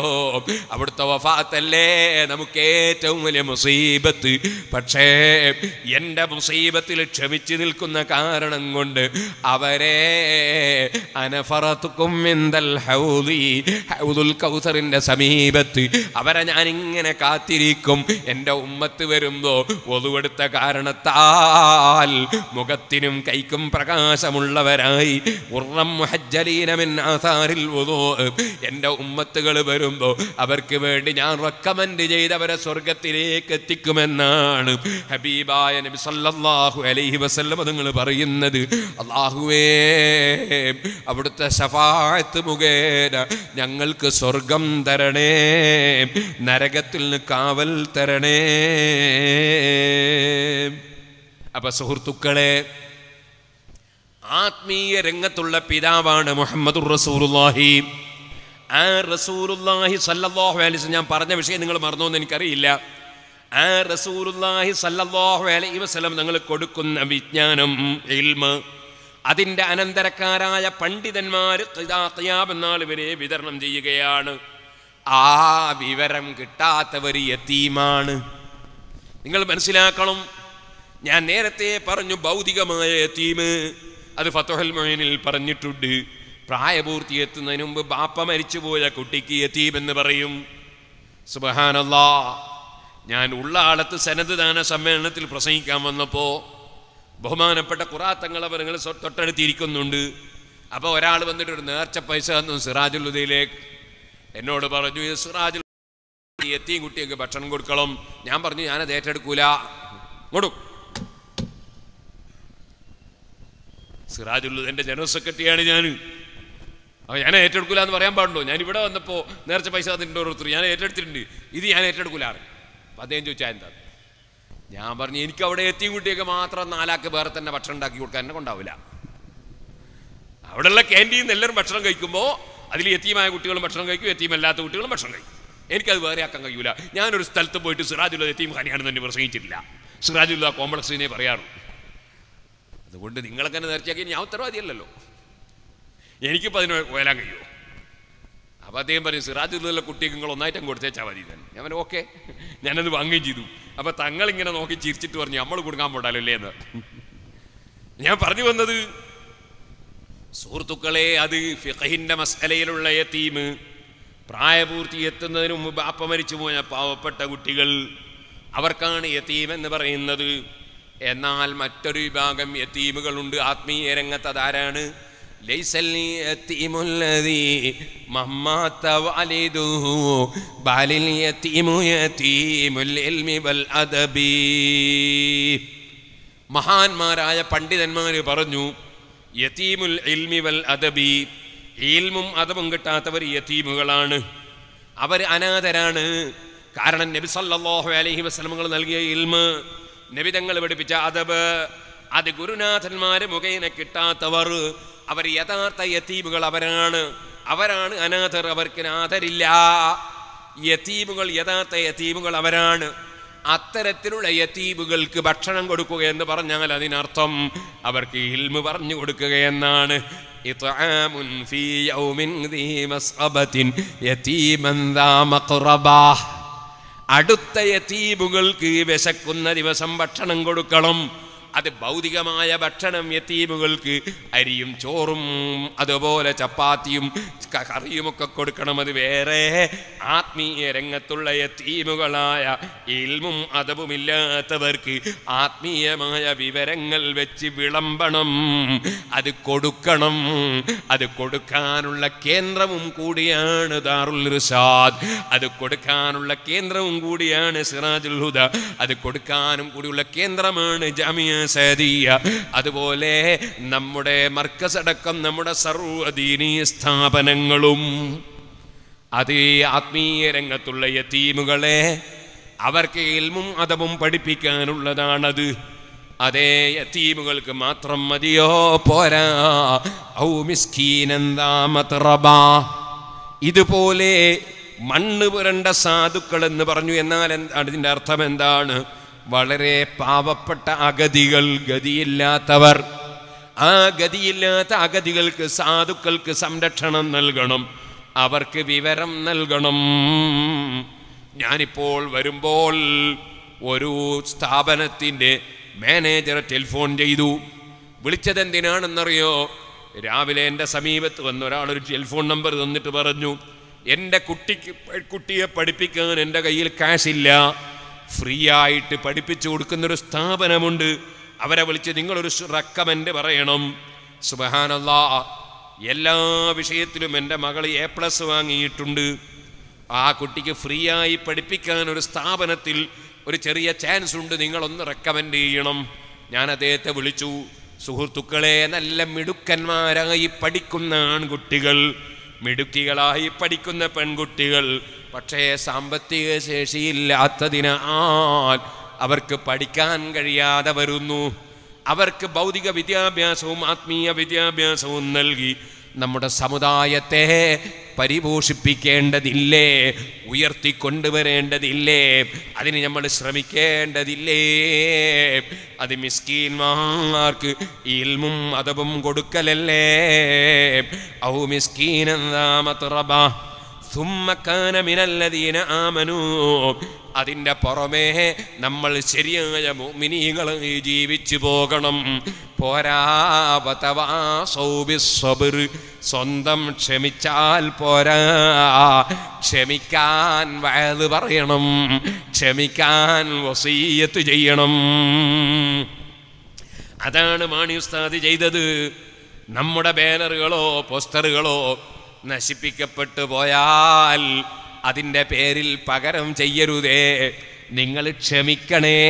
അവിടുത്തെ വഫാത്തല്ലേ നമുക്ക് ഏറ്റവും വലിയ മുസീബത്ത്. പക്ഷേ എൻ്റെ മുസീബത്തിൽ ക്ഷമിച്ചു നിൽക്കുന്ന കാരണം കൊണ്ട് അവരെ അനഫറത്തുക്കും മിൻദൽ ഹൗദി, ഹൗദുൽ കൗസറിന്റെ സമീപത്ത് അവരെ ഞാനിങ്ങനെ കാത്തിരിക്കും. എൻ്റെ ഉമ്മത്ത് വരുമ്പോ വധുവെടുത്ത കാരണത്താൽ മുഖത്തിനും കൈക്കും പ്രകാശമുള്ളവരായി ഉർറം മുഹജ്ജലീന മിൻ ആസാരിൽ വുദൂ, എൻ്റെ ഉമ്മത്തുകൾ വരുമ്പോ അവർക്ക് വേണ്ടി ഞാൻ റെക്കമെൻഡ് ചെയ്തവരെ സ്വർഗത്തിലേക്ക് എത്തിക്കുമെന്നാണ് ഹബീബായ നബി സല്ലല്ലാഹു അലൈഹി വസല്ലം നിങ്ങൾ പറയുന്നത്. അല്ലാഹുവേ, അവിടുത്തെ ശഫാഅത്ത് മുഖേന ഞങ്ങൾക്ക് സ്വർഗം തരണേ, നരകത്തിൽ നിന്ന് കാവൽ തരണേ. അപ്പൊ സുഹൃത്തുക്കളെ, ആത്മീയ രംഗത്തുള്ള പിതാവാണ് മുഹമ്മദുർ റസൂലുള്ളാഹി. ആ റസൂലുള്ളാഹി സല്ലല്ലാഹു അലൈഹി വസല്ലം, ഞാൻ പറഞ്ഞ വിഷയം നിങ്ങൾ മറന്നോന്ന് എനിക്കറിയില്ല. ആ റസൂലുള്ളാഹി സല്ലല്ലാഹു അലൈഹി വസല്ലം നിങ്ങൾ കൊടുക്കുന്ന വിജ്ഞാനം, ഇൽമ്, അതിൻ്റെ അനന്തരക്കാരായ പണ്ഡിതന്മാർ ഖിയാമത്ത് നാൾ വരെ വിതരണം ചെയ്യുകയാണ്. ആ വിവരം കിട്ടാത്തവർ യതീമാണ്. നിങ്ങൾ മനസ്സിലാക്കണം. ഞാൻ നേരത്തെ പറഞ്ഞു ഭൗതികമായ യതീമ്, അത് ഫത്ഹുൽ മുഈനിൽ പറഞ്ഞിട്ടുണ്ട്. പ്രായപൂർത്തി എത്തുന്നതിന് മുമ്പ് ബാപ്പ മരിച്ചുപോയ കുട്ടിക്ക് യതീം എന്ന് പറയും. സുബ്ഹാനല്ലാഹ്. ഞാൻ ഉള്ളാളത്ത് സനദ് ദാന സമ്മേളനത്തിൽ പ്രസംഗിക്കാൻ വന്നപ്പോൾ ബഹുമാനപ്പെട്ട ഖുറാത്തങ്ങൾ അവർ നിങ്ങൾ തൊട്ടടുത്തിരിക്കുന്നുണ്ട്. അപ്പോൾ ഒരാൾ വന്നിട്ട് ഒരു നേർച്ച പൈസ തന്നു സിറാജുൽ ഹുദയിലേക്ക്. എന്നോട് പറഞ്ഞു, ഇത് സിറാജുൽ യതീം കുട്ടിയൊക്കെ ഭക്ഷണം കൊടുക്കണം. ഞാൻ പറഞ്ഞു, ഞാനത് ഏറ്റെടുക്കൂല. കൊടുക്കും. സിറാജുൽ ഹുദയുടെ ജനറൽ സെക്രട്ടറിയാണ് ഞാൻ. അപ്പോൾ ഞാൻ ഏറ്റെടുക്കൂല എന്ന് പറയാൻ പാടുണ്ടോ? ഞാൻ ഇവിടെ വന്നപ്പോൾ നേർച്ച പൈസ തന്നിട്ടുണ്ട് ഓരോരുത്തർ, ഞാൻ ഏറ്റെടുത്തിട്ടുണ്ട്, ഇത് ഞാൻ ഏറ്റെടുക്കൂലാണ്. അപ്പം അദ്ദേഹം ചോദിച്ചാൽ എന്താ? ഞാൻ പറഞ്ഞു, എനിക്ക് അവിടെ യതീം കുട്ടിയൊക്കെ മാത്രം 4 ആൾക്ക് വേറെ തന്നെ ഭക്ഷണം ഉണ്ടാക്കി കൊടുക്കാൻ എന്നെ കൊണ്ടാവില്ല. അവിടെയുള്ള ക്യാൻറ്റീനിൽ എല്ലാവരും ഭക്ഷണം കഴിക്കുമ്പോൾ അതിൽ യതീമായ കുട്ടികളും ഭക്ഷണം കഴിക്കും, യതീമല്ലാത്ത കുട്ടികളും ഭക്ഷണം കഴിക്കും. എനിക്കത് വേറെ ആക്കാൻ കഴിയൂല. ഞാനൊരു സ്ഥലത്ത് പോയിട്ട് സിറാജുൽ ഹുദ യതീം ഖാനയാണെന്ന് തന്നെ പ്രസംഗിച്ചിട്ടില്ല. സിറാജുൽ ഹുദ കോംപ്ലക്സിനെ പറയാറുള്ളൂ. അതുകൊണ്ട് നിങ്ങളൊക്കെ നേർച്ചയാക്കി ഞാൻ ഉത്തരവാദിയല്ലല്ലോ, എനിക്കിപ്പോൾ അതിന് വരാൻ കഴിയുമോ? അപ്പോൾ അദ്ദേഹം പറയും, സിറാജുൽ ഹുദയിലെ കുട്ടിക്ക് നിങ്ങൾ ഒന്നായിട്ടും കൊടുത്തേച്ചാൽ മതി. ഞാൻ പറഞ്ഞു, ഓക്കെ, ഞാനത് വാങ്ങുകയും ചെയ്തു. അപ്പോൾ തങ്ങളിങ്ങനെ നോക്കി ചിരിച്ചിട്ട് പറഞ്ഞു, നമ്മൾ കൊടുക്കാൻ പോടാലല്ലേ എന്ന്. ഞാൻ പറഞ്ഞു വന്നത്, സുഹൃത്തുക്കളെ, അത് ഫിഖഹിന്റെ മസ്അലയിലുള്ള യതീം, പ്രായപൂർത്തി എത്തുന്നതിന് മുമ്പ് ബാപ്പ മരിച്ചു പോയ പാവപ്പെട്ട കുട്ടികൾ, അവർക്കാണ് യതീം എന്ന് പറയുന്നത്. എന്നാൽ മറ്റൊരു വിഭാഗം യതീമുകളുണ്ട് ആത്മീയ രംഗത്ത്. അതാരാണ്? ലൈസൽ യതീമുല്ലദീ മമ്മാത വാലിദുഹു ബലിൽ യതീമു യതീമുൽ ഇൽമി വൽ അദബി. മഹാന്മാരായ പണ്ഡിതന്മാർ പറഞ്ഞു, യതീമുൽ ഇൽമി വൽ അദബി, ഇൽമും അദബും കിട്ടാത്തവർ യതീമുകളാണ്, അവർ അനാഥരാണ്. കാരണം നബി സല്ലല്ലാഹു അലൈഹി വസല്ലം നൽകിയ ഇൽമ്, നബി തങ്ങൾ പഠിപ്പിച്ച അദബ്, അത് ഗുരുനാഥന്മാർ മുഖേന കിട്ടാത്തവർ, അവർ യഥാർത്ഥ യതീമുകൾ അവരാണ്. അവരാണ് അനാഥർ, അവർക്ക് അനാഥരില്ല. യതീമുകൾ, യഥാർത്ഥ യതീമുകൾ അവരാണ്. അത്തരത്തിലുള്ള യതീമുകൾക്ക് ഭക്ഷണം കൊടുക്കുക എന്ന് പറഞ്ഞാൽ അതിനർത്ഥം അവർക്ക് ഇൽമ് പറഞ്ഞു കൊടുക്കുക എന്നാണ്. ഇത്ആമുൻ ഫീ യൗമിൻ ദീ മസ്അബത്തിൻ യതീമൻ ദാ മഖ്റബാ. അടുത്ത യതീമുകൾക്ക് വിശക്കുന്ന ദിവസം ഭക്ഷണം കൊടുക്കണം. അത് ഭൗതികമായ ഭക്ഷണം. യതീമുകൾക്ക് അരിയും ചോറും അതുപോലെ ചപ്പാത്തിയും കറിയുമൊക്കെ കൊടുക്കണം, അത് വേറെ. ആത്മീയ രംഗത്തുള്ള യതീമുകളായ ഇൽമും അദബുമില്ലാത്തവർക്ക് ആത്മീയമായ വിവരങ്ങൾ വെച്ച് വിളമ്പണം, അത് കൊടുക്കണം. അത് കൊടുക്കാനുള്ള കേന്ദ്രവും കൂടിയാണ് ദാറുൽ ഇർശാദ്, അത് കൊടുക്കാനുള്ള കേന്ദ്രവും കൂടിയാണ് സിറാജുൽ ഹുദ, അത് കൊടുക്കാനും കൂടിയുള്ള കേന്ദ്രമാണ് ജാമിയ സദിയ. അതുപോലെ നമ്മുടെ മർക്കസ് അടക്കം നമ്മുടെ സർവ്വ ദീനീ സ്ഥാപനങ്ങളും അത് ആത്മീയ രംഗത്തുള്ള യതീമുകളെ അവർക്ക് ഇൽമും അദബും പഠിപ്പിക്കാനുള്ളതാണത്. അതേ യതീമുകൾക്ക് മാത്രം മതിയോ? പോരാ. ഔ മിസ്കീനൻ ദാ മത്റബാ, ഇതുപോലെ മണ്ണ് പുരണ്ട സാധുക്കൾ എന്ന് പറഞ്ഞു. എന്നാൽ അതിൻ്റെ അർത്ഥം എന്താണ്? വളരെ പാവപ്പെട്ട അഗതികൾ, ഗതിയില്ലാത്തവർ. ആ ഗതിയില്ലാത്ത അഗതികൾക്ക്, സാധുക്കൾക്ക് സംരക്ഷണം നൽകണം, അവർക്ക് വിവരം നൽകണം. ഞാനിപ്പോൾ വരുമ്പോൾ ഒരു സ്ഥാപനത്തിൻ്റെ മാനേജറെ ടെലിഫോൺ ചെയ്തു. വിളിച്ചതെന്തിനാണെന്നറിയോ? രാവിലെ എൻ്റെ സമീപത്ത് വന്ന ഒരാളൊരു ടെലിഫോൺ നമ്പർ തന്നിട്ട് പറഞ്ഞു, എൻ്റെ കുട്ടിയെ പഠിപ്പിക്കാൻ എൻ്റെ കയ്യിൽ കാശില്ല, ഫ്രീ ആയിട്ട് പഠിപ്പിച്ചു കൊടുക്കുന്നൊരു സ്ഥാപനമുണ്ട്, അവരെ വിളിച്ച് നിങ്ങളൊരു റെക്കമെൻഡ് പറയണം. സുബ്ഹാനല്ലാഹ്, എല്ലാ വിഷയത്തിലും എൻ്റെ മകൾ A+ വാങ്ങിയിട്ടുണ്ട്. ആ കുട്ടിക്ക് ഫ്രീ ആയി പഠിപ്പിക്കാൻ ഒരു സ്ഥാപനത്തിൽ ഒരു ചെറിയ ചാൻസ് ഉണ്ട്, നിങ്ങളൊന്ന് റെക്കമെൻഡ് ചെയ്യണം. ഞാൻ അദ്ദേഹത്തെ വിളിച്ചു. സുഹൃത്തുക്കളെ, നല്ല മിടുക്കന്മാരായി പഠിക്കുന്ന ആൺകുട്ടികൾ, മിടുക്കികളായി പഠിക്കുന്ന പെൺകുട്ടികൾ, പക്ഷേ സാമ്പത്തിക ശേഷിയില്ലാത്തതിനാൽ അവർക്ക് പഠിക്കാൻ കഴിയാതെ വരുന്നു. അവർക്ക് ഭൗതിക വിദ്യാഭ്യാസവും ആത്മീയ വിദ്യാഭ്യാസവും നൽകി നമ്മുടെ സമുദായത്തെ പരിപോഷിപ്പിക്കേണ്ടതില്ലേ? ഉയർത്തിക്കൊണ്ടുവരേണ്ടതില്ലേ? അതിന് നമ്മൾ ശ്രമിക്കേണ്ടതില്ലേ? അത് മിസ്കീന്മാർക്ക് ഇൽമും അദബും കൊടുക്കലല്ലേ? ഔ മിസ്കീനൻ ദാ മത്റബാ സുമ്മ കാന മിനല്ലദീന ആമനൂ, അതിൻ്റെ പുറമേ നമ്മൾ ശരിയായ മുഅ്മിനീങ്ങളായി ജീവിച്ചു പോകണം. പോരാ. വതവാസൗ ബിസ്സബ്ർ, സ്വന്തം ക്ഷമിച്ചാൽ പോരാ, ക്ഷമിക്കാൻ വഅദ് പറയണം, ക്ഷമിക്കാൻ വസിയ്യത്ത് ചെയ്യണം. അതാണ് മാണി ഉസ്താദ് ചെയ്തത്. നമ്മുടെ ബാനറുകളോ പോസ്റ്ററുകളോ നശിപ്പിക്കപ്പെട്ടു പോയാൽ അതിൻ്റെ പേരിൽ പകരം ചെയ്യരുതേ, നിങ്ങൾ ക്ഷമിക്കണേ.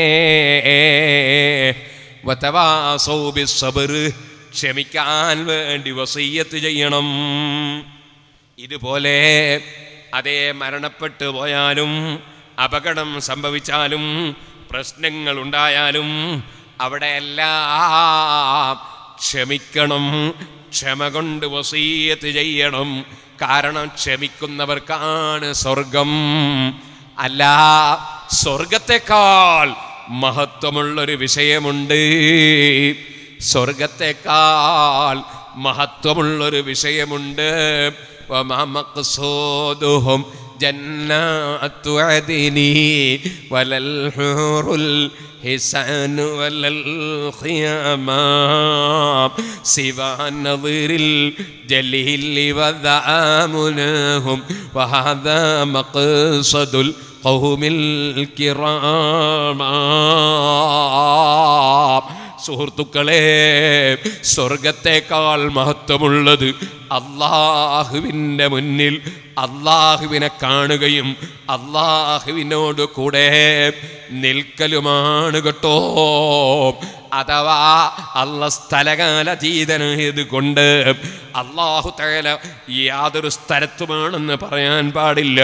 വതവാസൗ ബിസ്സബ്ർ, ക്ഷമിക്കാൻ വേണ്ടി വസിയ്യത്ത് ചെയ്യണം. ഇതുപോലെ അതേ മരണപ്പെട്ടു പോയാലും അപകടം സംഭവിച്ചാലും പ്രശ്നങ്ങൾ ഉണ്ടായാലും അവിടെയെല്ലാം ക്ഷമിക്കണം, ക്ഷമ കൊണ്ട് വസിയ്യത്ത് ചെയ്യണം. കാരണം ക്ഷമിക്കുന്നവർക്കാണ് സ്വർഗം. അല്ല, സ്വർഗത്തെക്കാൾ മഹത്വമുള്ളൊരു വിഷയമുണ്ട്. സ്വർഗത്തെക്കാൾ മഹത്വമുള്ളൊരു വിഷയമുണ്ട്. വമാ മഖ്സൂദുഹും ജന്നാത്തു അദ്നി വലൽ ഹൂറുൽ ഹിസാൻ വലൽ ഖിയാമാം സിവാ നദിറിൽ ജലീലി വദാമുനഹും വഹാദാ മഖ്സദുൽ ഖൗമിൽ കിറാം. സുഹൃത്തുക്കളെ, സ്വർഗത്തേക്കാൾ മഹത്വമുള്ളത് അല്ലാഹുവിൻ്റെ മുന്നിൽ അല്ലാഹുവിനെ കാണുകയും അല്ലാഹുവിനോട് കൂടെ നിൽക്കലുമാണ് കേട്ടോ. അഥവാ അല്ലാഹ് സ്ഥലകാലതീതനായത് കൊണ്ട് അല്ലാഹു തആല യാതൊരു സ്ഥലത്തുമാണെന്ന് പറയാൻ പാടില്ല.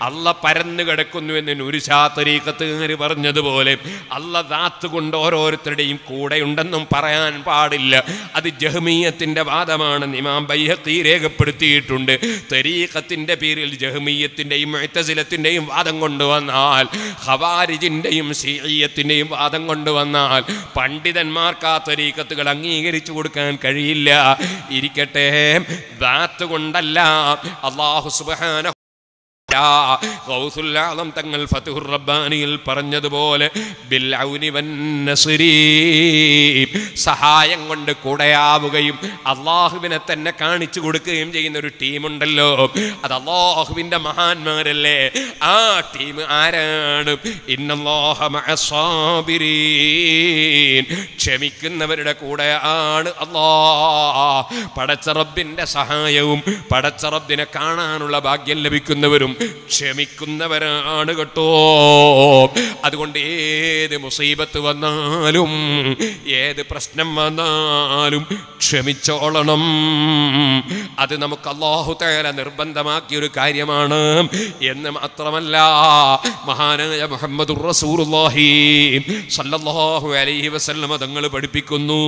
അല്ലാഹ് പരന്നു കിടക്കുന്നു എന്ന് നുരിശാ തരീഖത്തുകാർ പറഞ്ഞതുപോലെ അല്ലാഹ് ദാത്ത് കൊണ്ട് ഓരോരുത്തരുടെയും കൂടെ ഉണ്ടെന്നും പറയാൻ പാടില്ല. അത് ജഹ്മിയ്യത്തിൻ്റെ വാദമാണെന്ന് ഇമാം ബൈഹഖി രേഖപ്പെടുത്തിയിട്ടുണ്ട്. തരീഖത്തിൻ്റെ പേരിൽ ജഹ്മിയ്യത്തിൻ്റെയും മുഅ്തസിലത്തിൻ്റെയും വാദം കൊണ്ടുവന്നാൽ, ഖവാരിജിൻ്റെയും ശീഇയ്യത്തിൻ്റെയും വാദം കൊണ്ടുവന്നാൽ പണ്ഡിതന്മാർക്ക് ആ തരീഖത്തുകൾ അംഗീകരിച്ചു കൊടുക്കാൻ കഴിയില്ല. ഇരിക്കട്ടെ, ദാത്ത് കൊണ്ടല്ല. അല്ലാഹു സുബ്ഹാനഹു ഗൗസുൽ ആലം തങ്ങൾ ഫത്ഹുർ റബ്ബാനിയിൽ പറഞ്ഞതുപോലെ ബിൽ ഔനി വൻ നസ്രി, സഹായം കൊണ്ട് കൂടെയാവുകയും അള്ളാഹുവിനെ തന്നെ കാണിച്ചു കൊടുക്കുകയും ചെയ്യുന്ന ഒരു ടീമുണ്ടല്ലോ, അത് അള്ളാഹുവിൻ്റെ മഹാന്മാരല്ലേ. ആ ടീം ആരാണ്? ഇന്നല്ലാഹ മഅസ്സാബിരീൻ, ക്ഷമിക്കുന്നവരുടെ കൂടെയാണ് അല്ലാഹ്. പടച്ച റബ്ബിൻ്റെ സഹായവും പടച്ച റബ്ബിനെ കാണാനുള്ള ഭാഗ്യം ലഭിക്കുന്നവരും ക്ഷമിക്കുന്നവരാണ് കേട്ടോ. അതുകൊണ്ട് ഏത് മുസീബത്ത് വന്നാലും ഏത് പ്രശ്നം വന്നാലും ക്ഷമിച്ചോളണം. അത് നമുക്ക് അല്ലാഹു തആല നിർബന്ധമാക്കിയൊരു കാര്യമാണ് എന്ന് മാത്രമല്ല, മഹാനായ മുഹമ്മദുർ റസൂലുള്ളാഹി സ്വല്ലല്ലാഹു അലൈഹി വസല്ലം തങ്ങൾ പഠിപ്പിക്കുന്നു.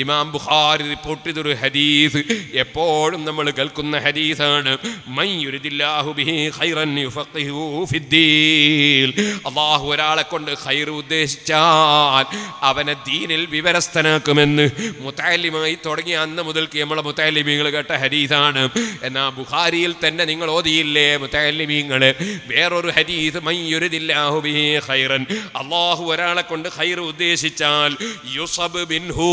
ഇമാം ബുഖാരി റിപ്പോർട്ട് ചെയ്തൊരു ഹദീസ്, എപ്പോഴും നമ്മൾ കേൾക്കുന്ന ഹദീസാണ്. മൻ യുരിദില്ലാഹു ബിഹി ഖൈറൻ യുഫഖിഹു ഫിദ്ദീൻ. അല്ലാഹു ഒരാളെ കൊണ്ട് ഖൈർ ഉദ്ദേശിച്ചാൽ അവനെ ദീനിൽ വിവരസ്ഥനാക്കുമെന്ന് മുതഅല്ലിമായി തുടങ്ങിയ അന്ന് മുതൽക്ക് നമ്മളെ മുതഅല്ലിമീങ്ങൾ കേട്ട ഹദീസാണ്. എന്നാൽ ബുഖാരിയിൽ തന്നെ നിങ്ങൾ ഓതിയില്ലേ മുതഅല്ലിമീങ്ങൾ വേറൊരു ഹദീസ്, മൻ യുരിദില്ലാഹു ബിഹി ഖൈറൻ, അല്ലാഹു ഒരാളെ കൊണ്ട് ഖൈർ ഉദ്ദേശിച്ചാൽ യുസബ് മിൻഹു,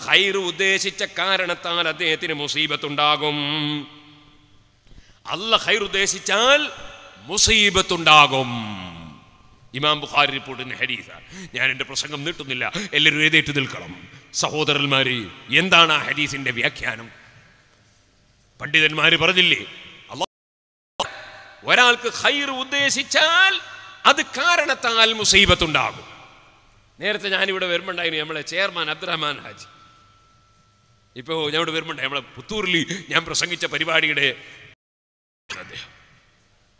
ഖൈർ ഉദ്ദേശിച്ച കാരണത്താൽ അദ്ദേഹത്തിന് മുസീബത്തുണ്ടാകും. അല്ലാഹ് ഖൈർ ഉദ്ദേശിച്ചാൽ മുസീബത്തുണ്ടാകും. ഇമാം ബുഖാരി റിപ്പോർട്ട് ചെയ്യുന്ന ഹദീസാണ്. ഞാൻ എൻ്റെ പ്രസംഗം നീട്ടുന്നില്ല, എല്ലാവരും എഴുന്നേറ്റ് നിൽക്കണം. സഹോദരന്മാരെ, എന്താണ് ആ ഹദീസിന്റെ വ്യാഖ്യാനം? പണ്ഡിതന്മാര് പറഞ്ഞില്ലേ, ഒരാൾക്ക് ഖൈർ ഉദ്ദേശിച്ചാൽ അത് കാരണത്താൽ മുസീബത്തുണ്ടാകും. നേരത്തെ ഞാനിവിടെ വരുമ്പോണ്ടായിരുന്നു നമ്മളെ ചെയർമാൻ അബ്ദുറഹ്മാൻ ഹാജി. ഇപ്പോൾ ഞാൻ ഇവിടെ വരുമ്പോണ്ടായി നമ്മളെ പുത്തൂരിൽ ഞാൻ പ്രസംഗിച്ച പരിപാടിയുടെ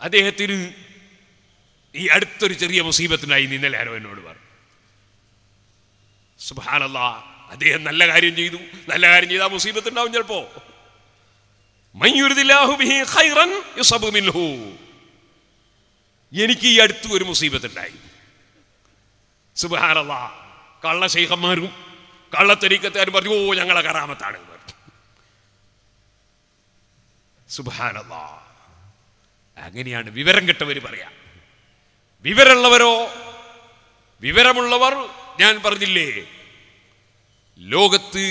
അദ്ദേഹത്തിന് ഈ അടുത്തൊരു ചെറിയ മുസീബത്തുണ്ടായി. ഇന്നലെ ആരോ എന്നോട് പറഞ്ഞു. സുബ്ഹാനല്ലാഹ്, അദ്ദേഹം നല്ല കാര്യം ചെയ്തു. നല്ല കാര്യം ചെയ്താൽ മുസീബത്തുണ്ടാവും ചിലപ്പോ. മൻ യുരിദില്ലാഹു ബിഹി ഖൈറൻ യുസബ് മിൻഹു. എനിക്ക് ഈ അടുത്ത് ഒരു മുസീബത്തുണ്ടായി. സുബ്ഹാനല്ലാഹ്, കള്ള ശൈഖന്മാരും കള്ളത്തരീക്കത്താരും പറഞ്ഞു, ഓ ഞങ്ങളെ കറാമത്താണ്. സുബ്ഹാനല്ലാഹ്, അങ്ങനെയാണ് വിവരം കെട്ടവർ പറയാം. വിവരമുള്ളവർ ഞാൻ പറഞ്ഞില്ലേ, ലോകത്ത്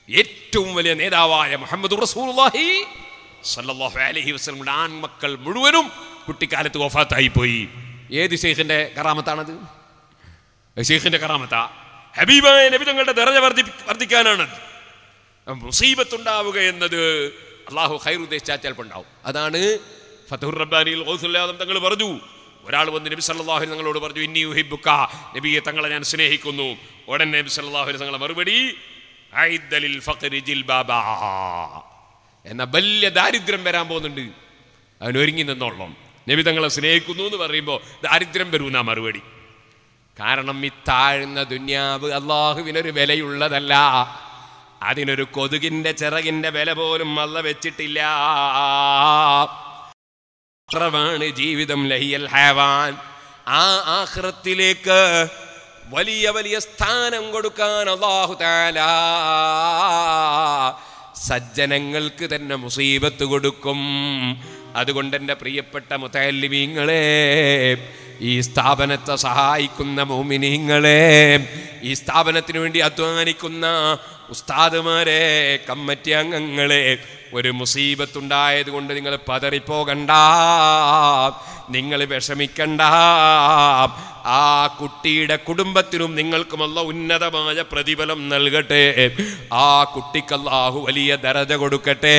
ഏറ്റവും വലിയ നേതാവായ മുഹമ്മദ് റസൂലുള്ളാഹി സ്വല്ലല്ലാഹു അലൈഹി വസല്ലം ആൺമക്കൾ മുഴുവനും കുട്ടിക്കാലത്ത് വഫാത്തായി പോയി. ഏത് ശൈഖിന്റെ കറാമത്താണത്? ശൈഖിന്റെ കറാമത്താ. ഹബീബായ നബി തങ്ങളുടെ ദറജ വർദ്ധിക്കാനാണത്. മുസീബത്തുണ്ടാവുക എന്നത് അള്ളാഹു ഖൈർ ഉദ്ദേശിച്ചാൽ ചിലപ്പോൾ ഉണ്ടാവും. അതാണ് ഫതഹുർ റബ്ബാനിയിൽ ഗൗസുൽ ആദം തങ്ങൾ പറഞ്ഞു, ഒരാൾ വന്ന് നബി സല്ലല്ലാഹു അലൈഹി തങ്ങളോട് പറഞ്ഞു, ഇന്നി ഉഹിബ്ബുക, നബിയെ തങ്ങളെ ഞാൻ സ്നേഹിക്കുന്നു. ഉടനെ നബി സല്ലല്ലാഹു അലൈഹി തങ്ങളെ മറുപടി, അഇദ്ദലിൽ ഫഖ്രി ജിൽബാബാ, എന്ന വലിയ ദാരിദ്ര്യം വരാൻ പോകുന്നുണ്ട്, അതിനൊരുങ്ങി നിന്നോളണം. നബി തങ്ങളെ സ്നേഹിക്കുന്നു എന്ന് പറയുമ്പോൾ ദാരിദ്ര്യം വരുന്ന മറുപടി. കാരണം ഈ താഴ്ന്ന ദുന്യാവ് അള്ളാഹുവിനൊരു വിലയുള്ളതല്ല. അതിനൊരു കൊതുകിന്റെ ചിറകിന്റെ വില പോലും അല്ലാഹ് വെച്ചിട്ടില്ല. ാണ് ജീവിതം, ലഹിയൽ ഹയവാൻ. ആ ആഖിറത്തിലേക്ക് വലിയ വലിയ സ്ഥാനം കൊടുക്കാൻ അല്ലാഹു തആല സജ്ജനങ്ങൾക്ക് തന്നെ മുസീബത്ത് കൊടുക്കും. അതുകൊണ്ട് എൻ്റെ പ്രിയപ്പെട്ട മുതഅല്ലിമീങ്ങളെ, ഈ സ്ഥാപനത്തെ സഹായിക്കുന്ന മുഅ്മിനീങ്ങളെ, ഈ സ്ഥാപനത്തിന് വേണ്ടി അധ്വാനിക്കുന്ന ഉസ്താദുമാരെ, കമ്മിറ്റി അംഗങ്ങളെ, ഒരു മുസീബത്തുണ്ടായത് കൊണ്ട് നിങ്ങൾ പതറിപ്പോകണ്ട, നിങ്ങൾ വിഷമിക്കണ്ട. ആ കുട്ടിയുടെ കുടുംബത്തിനും നിങ്ങൾക്കും അല്ലാഹു ഉന്നതമായ പ്രതിഫലം നൽകട്ടെ. ആ കുട്ടിക്ക് അല്ലാഹു വലിയ ദറജ കൊടുക്കട്ടെ.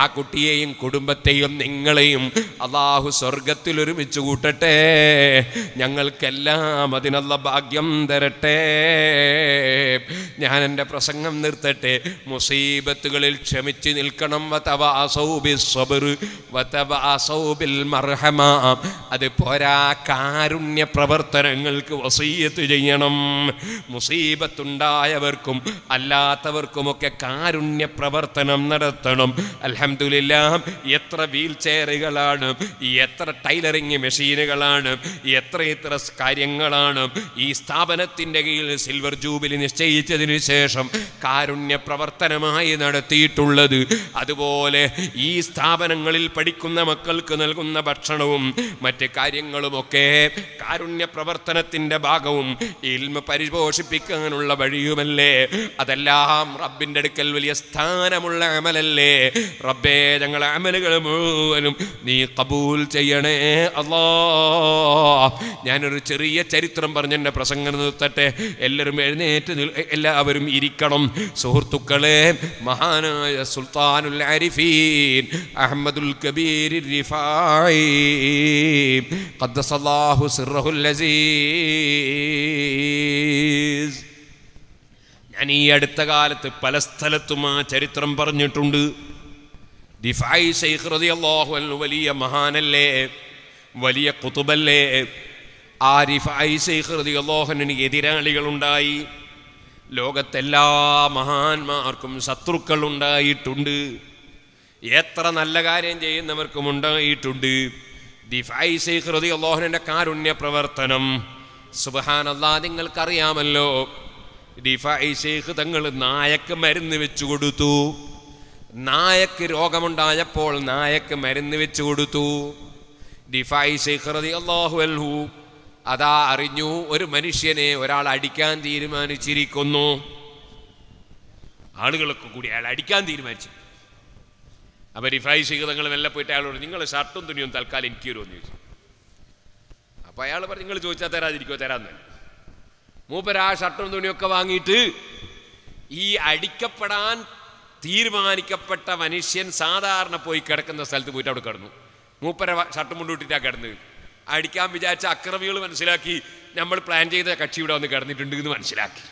ആ കുട്ടിയെയും കുടുംബത്തെയും നിങ്ങളെയും അല്ലാഹു സ്വർഗത്തിൽ ഒരുമിച്ച് കൂട്ടട്ടെ. ഞങ്ങൾക്കെല്ലാം അതിനുള്ള ഭാഗ്യം തരട്ടെ. ഞാൻ എൻ്റെ പ്രസംഗം നിർത്തട്ടെ. മുസീബത്തുകളിൽ ക്ഷമിച്ച് നിൽക്കണം. വതവാസൗ ബിസ്സബ്ർ വതവാസൗ ബിൽ മർഹമ. അത് പോരാ, കാരുണ്യ പ്രവർത്തനങ്ങൾക്ക് വസിയ്യത്ത് ചെയ്യണം. മുസീബത്തുണ്ടായവർക്കും അല്ലാത്തവർക്കുമൊക്കെ കാരുണ്യ പ്രവർത്തനം നടത്തണം. അൽഹംദുലില്ലാഹ്, എത്ര വീൽ ചെയറുകളാണ്, എത്ര ടൈലറിംഗ് മെഷീനുകളാണ്, എത്ര കാര്യങ്ങളാണ് ഈ സ്ഥാപനത്തിൻ്റെ കീഴിൽ സിൽവർ ജൂബിലി നിശ്ചയിച്ചതിന് ശേഷം കാരുണ്യ പ്രവർത്തനമായി നടത്തിയിട്ടുള്ളത്. അതുപോലെ ഈ സ്ഥാപനങ്ങളിൽ പഠിക്കുന്ന മക്കൾക്ക് നൽകുന്ന ഭക്ഷണവും മറ്റ് കാര്യങ്ങളുമൊക്കെ കാരുണ്യ പ്രവർത്തനത്തിൻ്റെ ഭാഗവും ഇൽമ പരിപോഷിപ്പിക്കാനുള്ള വഴിയുമല്ലേ. അതെല്ലാം റബ്ബിൻ്റെ അടുക്കൽ വലിയ സ്ഥാനമുള്ള അമലല്ലേ. റബ്ബേ, ഞങ്ങളെ അമലുകൾ മുഴുവനും നീ കബൂൽ ചെയ്യണേ അല്ലാ. ഞാനൊരു ചെറിയ ചരിത്രം പറഞ്ഞ് എൻ്റെ പ്രസംഗം നിർത്തട്ടെ. എല്ലാവരും എഴുന്നേറ്റ് എല്ലാവരും ഇരിക്കണം. സുഹൃത്തുക്കളെ, മഹാനായ സുൽത്താനുൽ ആരിഫീൻ അഹ്മദുൽ കബീർ റിഫായി ഖദ്ദസല്ലാഹു സിർറഹുൽ അസീസ്, ഞാൻ ഈ അടുത്ത കാലത്ത് പല സ്ഥലത്തും ആ ചരിത്രം പറഞ്ഞിട്ടുണ്ട്. റിഫായി ശൈഖ് റളിയല്ലാഹു അൻഹു വലിയ മഹാനല്ലേ, വലിയ ഖുതുബല്ലേ. ആ റിഫായി ശൈഖ് റളിയല്ലാഹു അൻഹുവിന് എതിരാളികളുണ്ടായി. ലോകത്തെല്ലാ മഹാന്മാർക്കും ശത്രുക്കൾ ഉണ്ടായിട്ടുണ്ട്. എത്ര നല്ല കാര്യം ചെയ്യുന്നവർക്കും ഉണ്ടായിട്ടുണ്ട്. റിഫായി ശൈഖ് റളിയല്ലാഹു അൻഹുവിന്റെ കാരുണ്യ പ്രവർത്തനം സുബ്ഹാനല്ലാഹ് നിങ്ങൾക്കറിയാമല്ലോ. റിഫായി ശൈഖ് തങ്ങൾ നായക്ക് മരുന്ന് വെച്ചു കൊടുത്തു. നായക്ക് രോഗമുണ്ടായപ്പോൾ നായക്ക് മരുന്ന് വെച്ചു കൊടുത്തു. റിഫായി ശൈഖ് റളിയല്ലാഹു അൻഹു അതാ അറിഞ്ഞു, ഒരു മനുഷ്യനെ ഒരാൾ അടിക്കാൻ തീരുമാനിച്ചിരിക്കുന്നു. ആളുകളൊക്കെ കൂടി അയാൾ അടിക്കാൻ തീരുമാനിച്ചു. അപ്പോൾ റിഫായി ശൈഖ് തങ്ങൾ മെല്ലെ പോയിട്ട് അയാളോട്, നിങ്ങൾ ഷർട്ടും തുണിയും തൽക്കാലം എനിക്ക് വരുമെന്ന് ചോദിച്ചു. അപ്പോൾ അയാൾ പറഞ്ഞു, നിങ്ങൾ ചോദിച്ചാൽ തരാതിരിക്കുമോ? തരാന്ന്. മൂപ്പർ ആ ഷർട്ടും തുണിയൊക്കെ വാങ്ങിയിട്ട് ഈ അടിക്കപ്പെടാൻ തീരുമാനിക്കപ്പെട്ട മനുഷ്യൻ സാധാരണ പോയി കിടക്കുന്ന സ്ഥലത്ത് പോയിട്ട് അവിടെ കിടന്നു. മൂപ്പര ഷർട്ടും മുണ്ടിട്ടാണ് കിടന്നത്. അടിക്കാൻ വിചാരിച്ച അക്രമികൾ മനസ്സിലാക്കി നമ്മൾ പ്ലാൻ ചെയ്ത കക്ഷി ഇവിടെ വന്ന് കിടന്നിട്ടുണ്ട് എന്ന് മനസ്സിലാക്കി.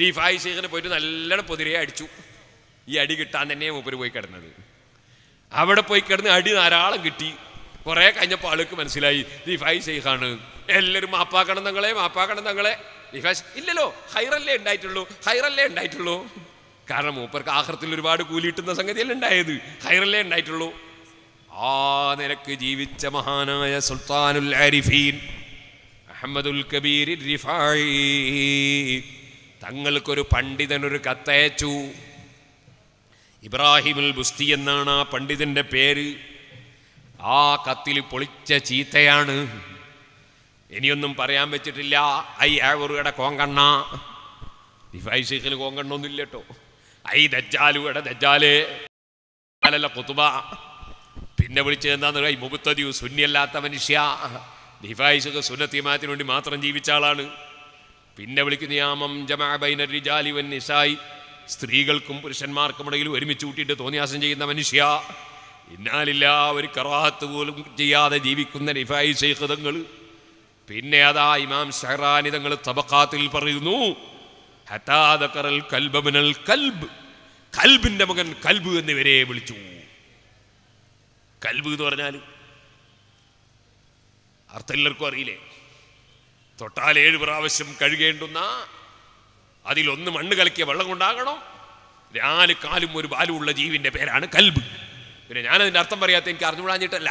റിഫായി ശൈഖിനെ പോയിട്ട് നല്ലോണം പൊതിരെ അടിച്ചു. ഈ അടി കിട്ടാൻ തന്നെയാണ് മൂപ്പര് പോയി കിടന്നത്. അവിടെ പോയി കിടന്ന് അടി ധാരാളം കിട്ടി. കുറേ കഴിഞ്ഞപ്പോൾ ആൾക്ക് മനസ്സിലായി റിഫായി ശൈഖാണ്. എല്ലാവരും മാപ്പാക്കണം തങ്ങളെ, മാപ്പാക്കണം തങ്ങളെ. റിഫായി ഇല്ലല്ലോ, ഹൈറല്ലേ ഉണ്ടായിട്ടുള്ളൂ, ഹൈറല്ലേ ഉണ്ടായിട്ടുള്ളൂ. കാരണം മൂപ്പർക്ക് ആഖിറത്തിൽ ഒരുപാട് കൂലി കിട്ടുന്ന സംഗതിയല്ലേ ഉണ്ടായത്, ഹൈറല്ലേ ഉണ്ടായിട്ടുള്ളൂ. ആ നിലക്ക് ജീവിച്ച മഹാനായ സുൽത്താനുൽ ആരിഫീൻ അഹ്മദുൽ കബീർ റിഫായി തങ്ങൾക്കൊരു പണ്ഡിതനൊരു കത്തയച്ചു. ഇബ്രാഹിമുൽ ബുസ്തി എന്നാണ് ആ പണ്ഡിതന്റെ പേര്. ആ കത്തിൽ പൊളിച്ച ചീത്തയാണ്. ഇനിയൊന്നും പറയാൻ വെച്ചിട്ടില്ല. ഐ ആവറുടെ കോങ്കണ്ണ. റിഫായി ശൈഖിന് കോങ്കണ്ണൊന്നുമില്ല കേട്ടോ. ഐ ദജ്ജാലുടെ ദജ്ജാല് അല്ല ഖുതുബ. പിന്നെ വിളിച്ചത് എന്താന്ന് പറയുക, മുബത്തദിയു സുന്നിയല്ലാത്ത മനുഷ്യ. റിഫായി ശൈഖ് സുന്നത്ത് ജമാഅത്തിന് വേണ്ടി മാത്രം ജീവിച്ച ആളാണ്. പിന്നെ വിളിക്കുന്ന യാമം ജമാ ബൈന റിജാലി വൻ നിസായി, സ്ത്രീകൾക്കും പുരുഷന്മാർക്കും ഇടയിൽ ഒരുമിച്ച് കൂട്ടിയിട്ട് തോന്നിയാസം ചെയ്യുന്ന മനുഷ്യ. ഇന്നാലില്ല, ഒരു കറാഹത്ത് പോലും ചെയ്യാതെ ജീവിക്കുന്ന റിഫായി ശൈഖ് തങ്ങൾ. പിന്നെ അതാ ഇമാം ഷഹറാനി തങ്ങൾ തബഖാത്തിൽ പറയുന്നു, ഹത്താ ദക്കറൽ കൽബ മിനൽ കൽബ്, കൽബിന്റെ മകൻ കൽബ് എന്നിവരെ വിളിച്ചു. കൽബ് എന്ന് പറഞ്ഞാൽ അർത്ഥം എല്ലാവർക്കും അറിയില്ലേ? തൊട്ടാൽ 7 പ്രാവശ്യം കഴുകേണ്ടുന്ന, അതിലൊന്ന് മണ്ണ് കലക്കിയ വെള്ളം കൊണ്ടാകണം. 4 കാലും ഒരു ബാലും ഉള്ള ജീവിന്റെ പേരാണ് കൽബ്. പിന്നെ ഞാനതിൻ്റെ അർത്ഥം പറയാത്ത എനിക്ക് അറിഞ്ഞുകൂടാഞ്ഞിട്ടല്ല,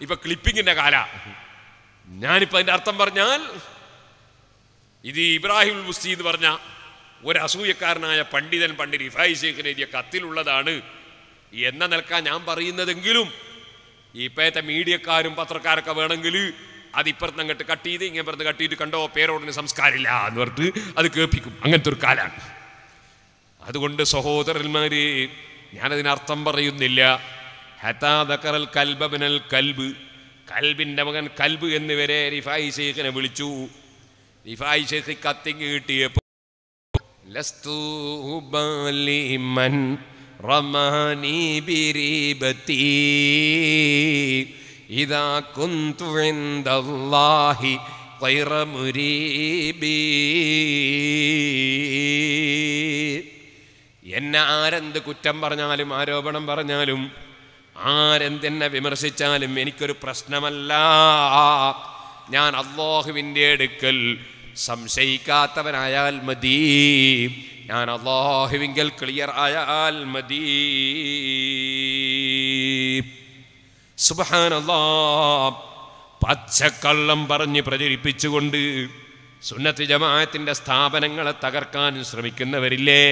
ഇപ്പൊ ക്ലിപ്പിങ്ങിന്റെ കാല. ഞാനിപ്പോൾ അതിൻ്റെ അർത്ഥം പറഞ്ഞാൽ, ഇത് ഇബ്രാഹിം ബുസ്തി എന്ന് പറഞ്ഞ ഒരു അസൂയക്കാരനായ പണ്ഡിതൻ പണ്ട് റിഫായി ശൈഖിന് എഴുതിയ കത്തിലുള്ളതാണ് എന്ന നിലക്കാൻ ഞാൻ പറയുന്നതെങ്കിലും ഇപ്പോഴത്തെ മീഡിയക്കാരും പത്രക്കാരൊക്കെ വേണമെങ്കിൽ അതിപ്പുറത്ത് അങ്ങോട്ട് കട്ട് ചെയ്ത് ഇങ്ങപ്പുറത്ത് കട്ട് ചെയ്ത് കണ്ടോ പേരോടിന് സംസ്കാരമില്ല എന്ന് പറഞ്ഞിട്ട് അത് കേൾപ്പിക്കും. അങ്ങനത്തെ ഒരു കാലാണ്. അതുകൊണ്ട് സഹോദരന്മാര്, ഞാനതിനർത്ഥം പറയുന്നില്ല. ഹത്താ ദക്കറൽ കൽബ മിനൽ കൽബ്, കൽബിന്റെ മകൻ കൽബ് എന്നിവരെ റിഫായി ശൈഖിനെ വിളിച്ചു. റിഫായി ശൈഖ് കത്തിങ് കിട്ടിയപ്പോൾ ലസ്തു ബാലിമൻ റമാനി ബിരീബതി ഇദാ കുന്തു ഇൻദല്ലാഹി ഖൈറ മുരീബി. എന്നെ ആരെന്ത് കുറ്റം പറഞ്ഞാലും ആരോപണം പറഞ്ഞാലും ആരെന്തെന്നെ വിമർശിച്ചാലും എനിക്കൊരു പ്രശ്നമല്ല. ഞാൻ അല്ലാഹുവിൻ്റെ അടുക്കൽ സംശയിക്കാത്തവനായാൽ മതി. ഞാൻ അല്ലാഹുവിങ്കൽ ക്ലിയർ ആയാൽ മതി. സുബ്ഹാനല്ലാഹ്. പച്ചക്കള്ളം പറഞ്ഞ് പ്രചരിപ്പിച്ചുകൊണ്ട് സുന്നത്ത് ജമാഅത്തിന്റെ സ്ഥാപനങ്ങളെ തകർക്കാൻ ശ്രമിക്കുന്നവരില്ലേ?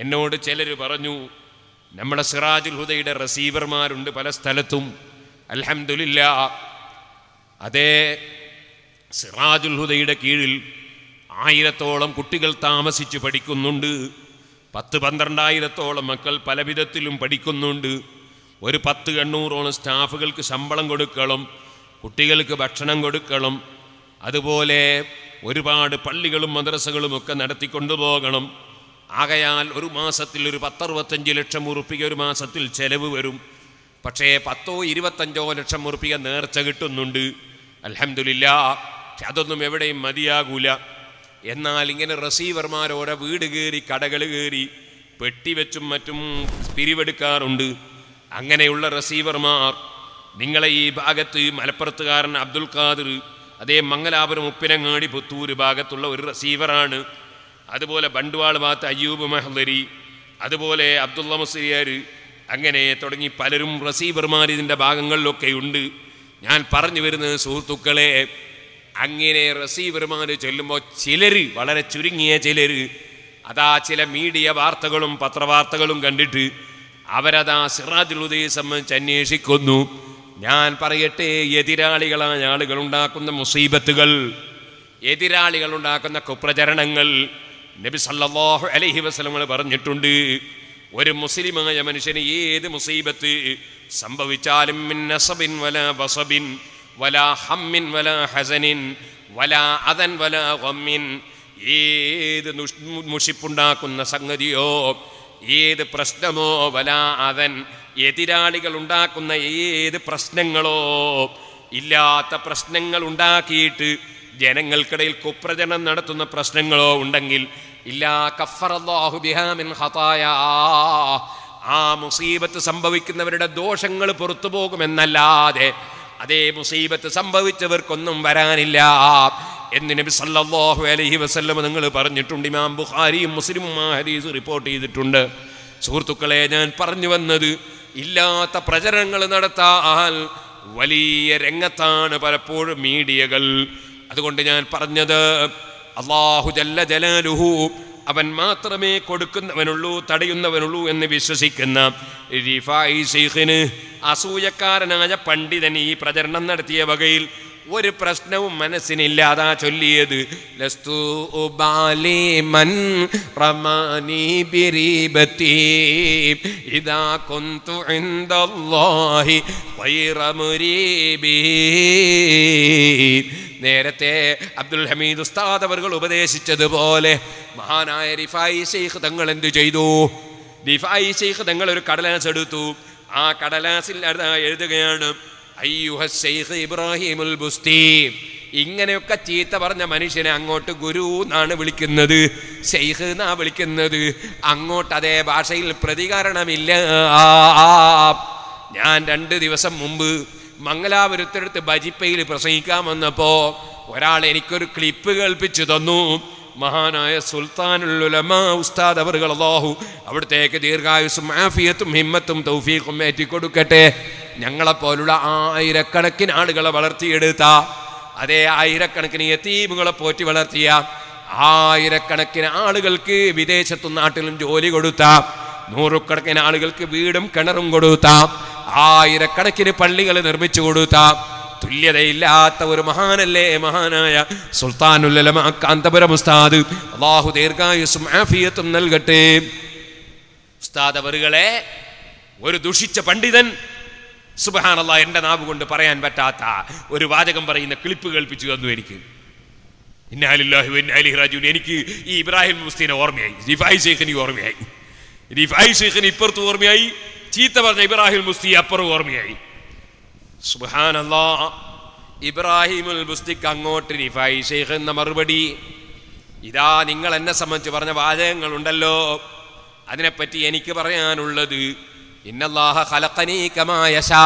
എന്നോട് ചിലർ പറഞ്ഞു, നമ്മുടെ സിറാജുൽ ഹുദയുടെ റിസീവർമാരുണ്ട് പല സ്ഥലത്തും. അൽഹംദുലില്ലാഹ്, അതേ സിറാജുൽ ഹുദയുടെ കീഴിൽ 1000-ഓളം കുട്ടികൾ താമസിച്ച് പഠിക്കുന്നുണ്ട്. 10-12,000-ഓളം മക്കൾ പല വിധത്തിലും പഠിക്കുന്നുണ്ട്. ഒരു 10-800-ഓളം സ്റ്റാഫുകൾക്ക് ശമ്പളം കൊടുക്കണം, കുട്ടികൾക്ക് ഭക്ഷണം കൊടുക്കണം. അതുപോലെ ഒരുപാട് പള്ളികളും മദ്രസകളും ഒക്കെ നടത്തിക്കൊണ്ടു പോകണം. ആകയാൽ ഒരു മാസത്തിൽ ഒരു 10-65 ലക്ഷം ഉറുപ്പിക ഒരു മാസത്തിൽ ചെലവ് വരും. പക്ഷേ 10-25 ലക്ഷം ഉറുപ്പിക നേർച്ച കിട്ടുന്നുണ്ട്. അൽഹംദുലില്ലാഹ്. പക്ഷെ അതൊന്നും എവിടെയും മതിയാകൂല. എന്നാൽ ഇങ്ങനെ റിസീവർമാർ ഓരോ വീട് കയറി കടകൾ കയറി പെട്ടി വെച്ചും മറ്റും പിരിവെടുക്കാറുണ്ട്. അങ്ങനെയുള്ള റിസീവർമാർ നിങ്ങളെ ഈ ഭാഗത്ത് മലപ്പുറത്തുകാരൻ അബ്ദുൽ ഖാദിർ, അതേ മംഗലാപുരം ഉപ്പിനങ്ങാടി പുത്തൂര് ഭാഗത്തുള്ള ഒരു റിസീവറാണ്. അതുപോലെ ബണ്ടുവാൾ ഭാഗത്ത് അയ്യൂബ് മഹ്ലരി, അതുപോലെ അബ്ദുള്ള മുസ്ലിയാർ, അങ്ങനെ തുടങ്ങി പലരും റിസീവർമാർ ഇതിൻ്റെ ഭാഗങ്ങളിലൊക്കെ ഉണ്ട്. ഞാൻ പറഞ്ഞു വരുന്നത് സുഹൃത്തുക്കളെ, അങ്ങനെ റിസീവർമാർ ചൊല്ലുമ്പോൾ ചിലർ, വളരെ ചുരുങ്ങിയ ചിലർ, അതാ ചില മീഡിയ വാർത്തകളും പത്രവാർത്തകളും കണ്ടിട്ട് അവരതാ സിറാജുൽ ഹുദയെ സംബന്ധിച്ച് അന്വേഷിക്കുന്നു. ഞാൻ പറയട്ടെ, എതിരാളികളായ ആളുകൾ ഉണ്ടാക്കുന്ന മുസീബത്തുകൾ, എതിരാളികൾ ഉണ്ടാക്കുന്ന കുപ്രചരണങ്ങൾ നബി സല്ലല്ലാഹു അലൈഹി വസല്ലം പറഞ്ഞിട്ടുണ്ട്. ഒരു മുസ്ലിമായ മനുഷ്യന് ഏത് മുസീബത്ത് സംഭവിച്ചാലും മിൻ നസബിൻ വലാ വസബിൻ വലാ ഹമ്മിൻ വലാ ഹസനിൻ വലാ അദൻ വലാ ഗമ്മിൻ, ഏത് മുഷിപ്പുണ്ടാക്കുന്ന സംഗതിയോ ഏത് പ്രശ്നമോ വലാ അദൻ, എതിരാളികൾ ഉണ്ടാക്കുന്ന ഏത് പ്രശ്നങ്ങളോ, ഇല്ലാത്ത പ്രശ്നങ്ങൾ ഉണ്ടാക്കിയിട്ട് ജനങ്ങൾക്കിടയിൽ കുപ്രചരണം നടത്തുന്ന പ്രശ്നങ്ങളോ ഉണ്ടെങ്കിൽ ഇല്ലാ കഫറല്ലാഹു ബിഹാ മിൻ ഖതായാ, ആ മുസീബത്ത് സംഭവിക്കുന്നവരുടെ ദോഷങ്ങൾ പുറത്തു പോകുമെന്നല്ലാതെ അതേ മുസീബത്ത് സംഭവിച്ചവർക്കൊന്നും വരാനില്ല എന്ന് നബി സല്ലല്ലാഹു അലൈഹി വസല്ലം നിങ്ങൾ പറഞ്ഞിട്ടുണ്ട്. ഇമാം ബുഖാരിയും മുസ്ലിമും ആ ഹദീസ് റിപ്പോർട്ട് ചെയ്തിട്ടുണ്ട്. സുഹൃത്തുക്കളെ, ഞാൻ പറഞ്ഞു വന്നത്, ഇല്ലാത്ത പ്രചരണങ്ങൾ നടത്താൻ വലിയ രംഗത്താണ് പലപ്പോഴും മീഡിയകൾ. അതുകൊണ്ട് ഞാൻ പറഞ്ഞത്, അല്ലാഹു ജല്ല ജലാലുഹു അവൻ മാത്രമേ കൊടുക്കുന്നവനുള്ളൂ തടയുന്നവനുള്ളൂ എന്ന് വിശ്വസിക്കുന്ന റിഫായി ശൈഖിന്, അസൂയക്കാരനായ പണ്ഡിതൻ ഈ പ്രചരണം നടത്തിയ വകയിൽ ഒരു പ്രശ്നവും മനസ്സിനില്ലാതാ ചൊല്ലിയത് ലസ്തു ഉബാലി മൻ റമാനി ബിരീബതി ഇദാ കുന്തു ഇൻദല്ലാഹി ഖൈറ മുരീബി. നേരത്തെ അബ്ദുൽ ഹമീദ് ഉസ്താദ് അവർകൾ ഉപദേശിച്ചതുപോലെ മഹാനായ റിഫായി ശൈഖ് തങ്ങൾ എന്തു ചെയ്തു? റിഫായി ശൈഖ് തങ്ങൾ ഒരു കടലാസ് എടുത്തു. ആ കടലാസിൽ എഴുതുകയാണ്, അയ്യുഹ ശൈഖ് ഇബ്രാഹിമുൽ ബുസ്തി. ഇങ്ങനെയൊക്കെ ചീത്ത പറഞ്ഞ മനുഷ്യനെ അങ്ങോട്ട് ഗുരു എന്നാണ് വിളിക്കുന്നത്, ശൈഖ് എന്നാ വിളിക്കുന്നത്. അങ്ങോട്ട് അതേ ഭാഷയിൽ പ്രതികരണമില്ല. ഞാൻ 2 ദിവസം മുമ്പ് മംഗലാപുരത്തെടുത്ത് ബജിപ്പയിൽ പ്രസംഗിക്കാൻ വന്നപ്പോൾ ഒരാൾ എനിക്കൊരു ക്ലിപ്പ് കേൾപ്പിച്ചു തന്നു. മഹാനായ സുൽത്താനുൽ ഉലമാ ഉസ്താദ് അവർകൾ അല്ലാഹു അവിടത്തേക്ക് ദീർഘായുസ്സും ആഫിയത്തും ഹിമ്മത്തും തൗഫീഖും ഏറ്റിക്കൊടുക്കട്ടെ. ഞങ്ങളെപ്പോലുള്ള ആയിരക്കണക്കിന് ആളുകളെ വളർത്തിയെടുത്ത, അതേ ആയിരക്കണക്കിന് യതീമുകളെ പോറ്റി വളർത്തിയ, ആയിരക്കണക്കിന് ആളുകൾക്ക് വിദേശത്തും നാട്ടിലും ജോലി കൊടുത്ത, 100കണക്കിന് ആളുകൾക്ക് വീടും കിണറും കൊടുത്ത, ആയിരക്കണക്കിന് പള്ളികൾ നിർമ്മിച്ചു കൊടുത്ത, തുല്യതയില്ലാത്ത ഒരു മഹാനല്ലേ മഹാനായ സുൽത്താനുൽ ഉലമാ കാന്തപുരം ഉസ്താദ്. അല്ലാഹു ദീർഘായുസ്സും ആഫിയത്തും നൽകട്ടെ. ഉസ്താദ് അവറുകളെ ഒരു ദുഷിച്ച പണ്ഡിതൻ, സുബ്ഹാനല്ലാഹ്, എൻ്റെ നാവ് കൊണ്ട് പറയാൻ പറ്റാത്ത ഒരു വാചകം പറയുന്ന ക്ലിപ്പ് കേൾപ്പിച്ചു തന്നു എനിക്ക്. ഇന്നാ ലില്ലാഹി വ ഇന്നാ ഇലൈഹി റാജിഊൻ. എനിക്ക് ഈ ഇബ്രാഹിം മുസ്തീനെ ഓർമ്മയായി, റിഫായി ശൈഖിനെ ഓർമ്മയായി, റിഫായി ശൈഖിന് ഇപ്പുറത്ത് ഓർമ്മയായി, ചീത്ത പറഞ്ഞ ഇബ്രാഹിം മുസ്തി അപ്പുറം ഓർമ്മയായി. സുബ്ഹാനല്ലാഹ്. ഇബ്രാഹിമുൽ ബുസ്തിക്ക് അങ്ങോട്ട് റിഫായി ശൈഖ് എന്ന മറുപടി. ഇതാ നിങ്ങൾ എന്നെ സംബന്ധിച്ച് പറഞ്ഞ വാചകങ്ങളുണ്ടല്ലോ, അതിനെപ്പറ്റി എനിക്ക് പറയാനുള്ളത്, ഇന്നല്ലാഹ ഖലഖനീ കമാ യശാ,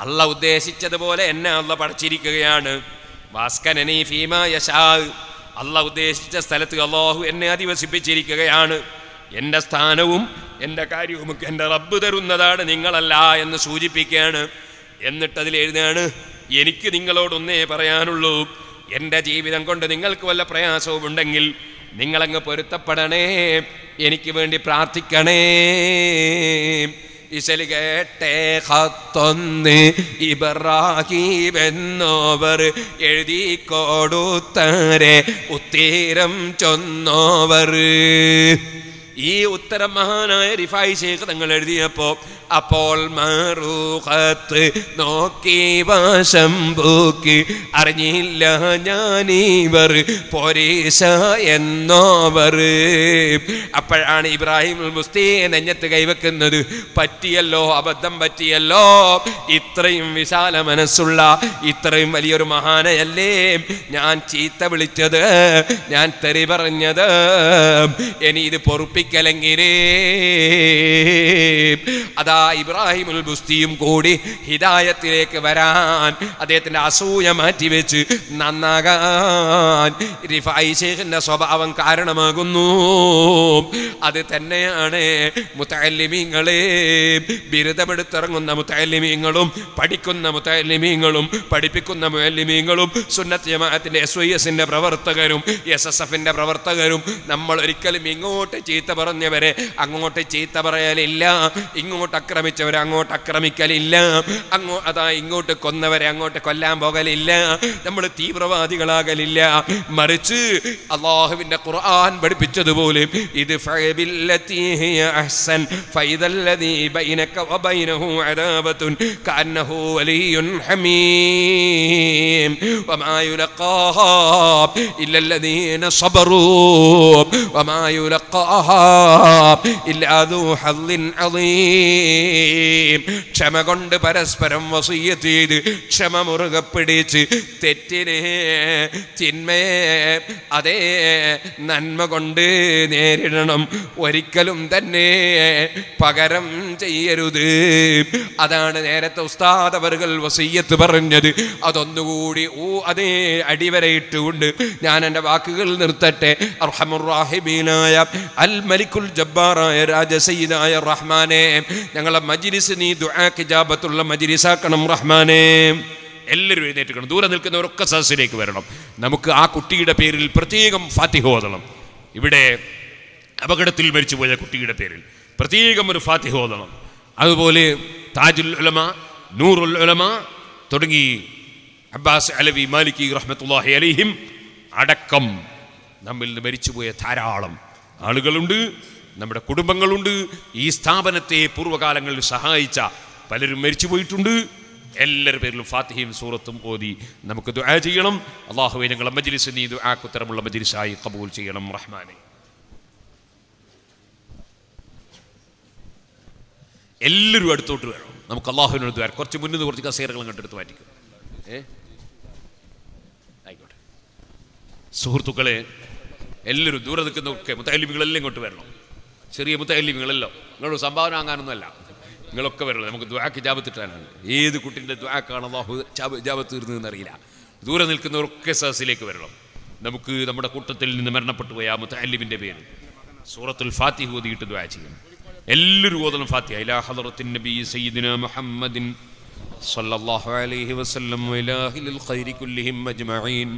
അല്ലാഹ് ഉദ്ദേശിച്ചതുപോലെ എന്നെ അല്ലാഹ് പഠിച്ചിരിക്കുകയാണ്. വാസ്കനനീ ഫീമാ യശാ, അല്ലാഹ് ഉദ്ദേശിച്ച സ്ഥലത്ത് അല്ലാഹു എന്നെ അധിവസിപ്പിച്ചിരിക്കുകയാണ്. എൻ്റെ സ്ഥാനവും എൻ്റെ കാര്യവുമൊക്കെ എൻ്റെ റബ്ബ് തരുന്നതാണ്, നിങ്ങളല്ല എന്ന് സൂചിപ്പിക്കുകയാണ്. എന്നിട്ട് അതിൽ എഴുതാണ്, എനിക്ക് നിങ്ങളോടൊന്നേ പറയാനുള്ളൂ, എൻ്റെ ജീവിതം കൊണ്ട് നിങ്ങൾക്ക് വല്ല പ്രയാസവും ഉണ്ടെങ്കിൽ നിങ്ങളങ്ങ് പൊരുത്തപ്പെടണേ, എനിക്ക് വേണ്ടി പ്രാർത്ഥിക്കണേ. ഇശൽ കേട്ടേ ഖത്തൊന്ന് ഇബ്രാഹീം എന്നോവർ എഴുതി കൊടുത്തരെ ഉത്തരം ചൊന്നോവർ. ഈ ഉത്തരം മഹാനായ റിഫായി ശൈഖ് തങ്ങൾ എഴുതിയപ്പോൾ അപ്പോൾ മറുഖത്ത് നോക്കി വശംബൂക്ക് അറിഞ്ഞില്ല ഞാനീവർ പോരീശ എന്നോവർ. അപ്പോഴാണ് ഇബ്രാഹിം ബുസ്തി നെഞ്ഞത്ത് കൈവെക്കുന്നത്. പറ്റിയല്ലോ, അബദ്ധം പറ്റിയല്ലോ. ഇത്രയും വിശാല മനസ്സുള്ള ഇത്രയും വലിയൊരു മഹാനയല്ലേ ഞാൻ ചീത്ത വിളിച്ചത്, ഞാൻ തെറി പറഞ്ഞത്. ഇനി ഇത് പൊറുപ്പിക്കലെങ്കിലേ അതാ ഇബ്രാഹിമുൽ ബുസ്തിയും കൂടി ഹിദായത്തിലേക്ക് വരാൻ, അദ്ദേഹത്തിന്റെ അസൂയ മാറ്റിവെച്ച് നന്നാകാൻ റിഫായി ശൈഖിന്റെ സ്വഭാവം കാരണമാകുന്നു. അത് തന്നെയാണ് മുതഅല്ലിമീങ്ങളെ, ബിരുദമെടുത്തിറങ്ങുന്ന മുതഅല്ലിമീങ്ങളും പഠിക്കുന്ന മുതഅല്ലിമീങ്ങളും പഠിപ്പിക്കുന്ന മുഅല്ലിമീങ്ങളും സുന്നത്ത് ജമാഅത്തിന്റെ SYSന്റെ പ്രവർത്തകരും SSFന്റെ പ്രവർത്തകരും നമ്മൾ ഒരിക്കലും ഇങ്ങോട്ട് ചീത്ത പറഞ്ഞവരെ അങ്ങോട്ട് ചീത്ത പറയലില്ല, ഇങ്ങോട്ട് ആക്രമിച്ചവരെ അങ്ങോട്ട് ആക്രമിക്കലില്ല, അതാ ഇങ്ങോട്ട് കൊന്നവരെ അങ്ങോട്ട് കൊല്ലാൻ പോകലില്ല, നമ്മൾ തീവ്രവാദികളാകലില്ല. മറിച്ച് അല്ലാഹുവിന്റെ ഖുർആൻ പഠിപ്പിച്ചതുപോലെ ഇത് ഫഅബില്ലതി ഹിയ അഹ്സൻ ഫൈദല്ലദീ ബൈനക വബൈനഹു അദാബത്തുൻ കഅന്നഹു വലിയ്യുൻ ഹമീം വമാ യുലഖാഹാ ഇല്ലല്ലദീന സബറൂ വമാ യുലഖാഹാ ഇല്ലാ ദൂ ഹദ്ദിൻ അളീം. ക്ഷമ കൊണ്ട് പരസ്പരം വസിയ്യത്ത് ചെയ്ത് ക്ഷമ മുറുകെ പിടിച്ച് തെറ്റിനെ തിന്മയെ അതേ നന്മ കൊണ്ട് നേരിടണം. ഒരിക്കലും തന്നെ പകരം ചെയ്യരുത്. അതാണ് നേരത്തെ ഉസ്താദ് അവർകൾ വസിയ്യത്ത് പറഞ്ഞത്. അതൊന്നുകൂടി അതേ അടിവരയിട്ടുകൊണ്ട് ഞാൻ എൻ്റെ വാക്കുകൾ നിർത്തട്ടെ. അർഹമുർ റാഹിമീനായ അൽ മലിക്കുൽ ജബ്ബാറായ രാജസയ്യിദായ റഹ്മാനെ, ഞങ്ങളെ മജ്ലിസ് നീ ദുആക്ക് ഇജാബത്തുള്ള മജ്ലിസാക്കണം റഹ്മാനെ. എല്ലാവരും എഴുന്നേറ്റിക്കണം. ദൂരെ നിൽക്കുന്നവരൊക്കെ സദസ്സിലേക്ക് വരണം. നമുക്ക് ആ കുട്ടിയുടെ പേരിൽ പ്രത്യേകം ഫാത്തിഹ ഓതണം. ഇവിടെ അപകടത്തിൽ മരിച്ചുപോയ കുട്ടിയുടെ പേരിൽ പ്രത്യേകം ഒരു ഫാത്തിഹ ഓതണം. അതുപോലെ താജുൽ ഉലമ, നൂറുൽ ഉലമ തുടങ്ങി അബ്ബാസ് അലവി മാലിക്കി റഹ്മത്തുള്ളാഹി അലൈഹിം അടക്കം നമ്മിൽ നിന്ന് മരിച്ചുപോയ ധാരാളം ആളുകളുണ്ട്, നമ്മുടെ കുടുംബങ്ങളുണ്ട്. ഈ സ്ഥാപനത്തെ പൂർവ്വകാലങ്ങളിൽ സഹായിച്ച പലരും മരിച്ചുപോയിട്ടുണ്ട്. എല്ലാവരുടെ പേരിലും ഫാത്തിഹയും സൂറത്തും ഓതി നമുക്ക് ദുആ ചെയ്യണം. അല്ലാഹുവേ, ഞങ്ങളുടെ മജ്ലിസ് നീ ദുആക്ക് ഉത്തരമുള്ള മജ്ലിസായി ഖബൂൽ ചെയ്യണം റഹ്മാനെ. എല്ലാവരും അടുത്തോട്ട് വരണം. നമുക്ക് അല്ലാഹുവിനോട് ദുആ. കുറച്ച് മുന്നിൽ കുറച്ച് കസേരകൾ കണ്ടെടുത്ത് മാറ്റിക്കും. ആയിക്കോട്ടെ സുഹൃത്തുക്കളെ, എല്ലാവരും ദൂരെ നിൽക്കുന്നതൊക്കെ മുതഅല്ലിമീങ്ങളെല്ലാം ഇങ്ങോട്ട് വരണം. ചെറിയ മുതഅല്ലിമീങ്ങളല്ലോ, നിങ്ങളോട് സംഭാവന വാങ്ങാനൊന്നുമല്ല, നിങ്ങളൊക്കെ വരണം. നമുക്ക് ദുആക്ക് ഇജാബത്ത് കിട്ടാനാണ്. ഏത് കുട്ടിൻ്റെ ദുആക്കാണ് അല്ലാഹു ഇജാബത്ത് തീർന്നതെന്ന് അറിയില്ല. ദൂരെ നിൽക്കുന്നവരൊക്കെ സദസ്സിലേക്ക് വരണം. നമുക്ക് നമ്മുടെ കൂട്ടത്തിൽ നിന്ന് മരണപ്പെട്ടു പോയ ആ മുതഅല്ലിമിൻ്റെ പേര് സൂറത്തുൽ ഫാത്തിഹ ഓതിയിട്ട് ദുആ ചെയ്യണം. എല്ലാവരും ഓതണം ഫാത്തിഹ. ഇലാ ഹദറത്തിൻ നബി സയ്യിദിനാ മുഹമ്മദിൻ സല്ലല്ലാഹു അലൈഹി വസല്ലം വഇലാഹിൽ ഖൈരി കുല്ലിഹിം അജ്മഈൻ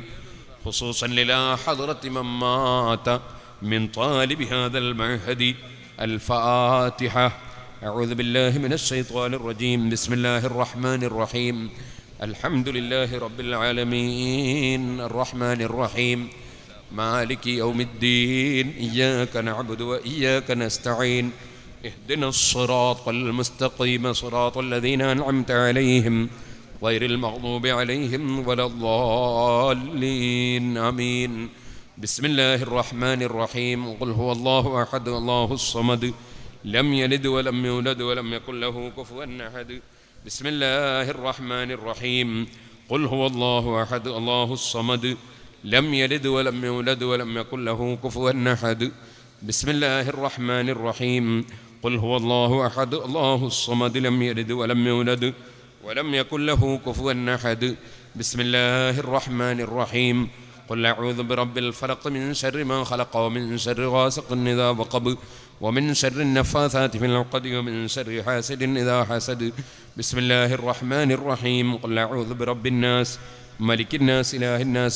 ഖുസൂസൻ ഇലാ ഹദറത്തി മൻ മാത من طالب هذا المعهد. الفاتحة. أعوذ بالله من الشيطان الرجيم. بسم الله الرحمن الرحيم. الحمد لله رب العالمين الرحمن الرحيم مالك يوم الدين. إياك نعبد وإياك نستعين. اهدنا الصراط المستقيم صراط الذين أنعمت عليهم غير المغضوب عليهم ولا الضالين. آمين. بسم الله الرحمن الرحيم. قل هو الله أحد الله الصمد لم يلد ولم يولد ولم يكن له كفوا أحد. بسم الله الرحمن الرحيم. قل هو الله أحد الله الصمد لم يلد ولم يولد ولم يكن له كفوا أحد. بسم الله الرحمن الرحيم. قل هو الله أحد الله الصمد لم يلد ولم يولد ولم يكن له كفوا أحد. بسم الله الرحمن الرحيم. قل أعوذ برب الفلق من شر ما خلق ومن شر غاسق إذا وقب ومن شر النفاثات في العقد ومن شر حاسد إذا حسد. بسم الله الرحمن الرحيم. قل أعوذ برب الناس ملك الناس إله الناس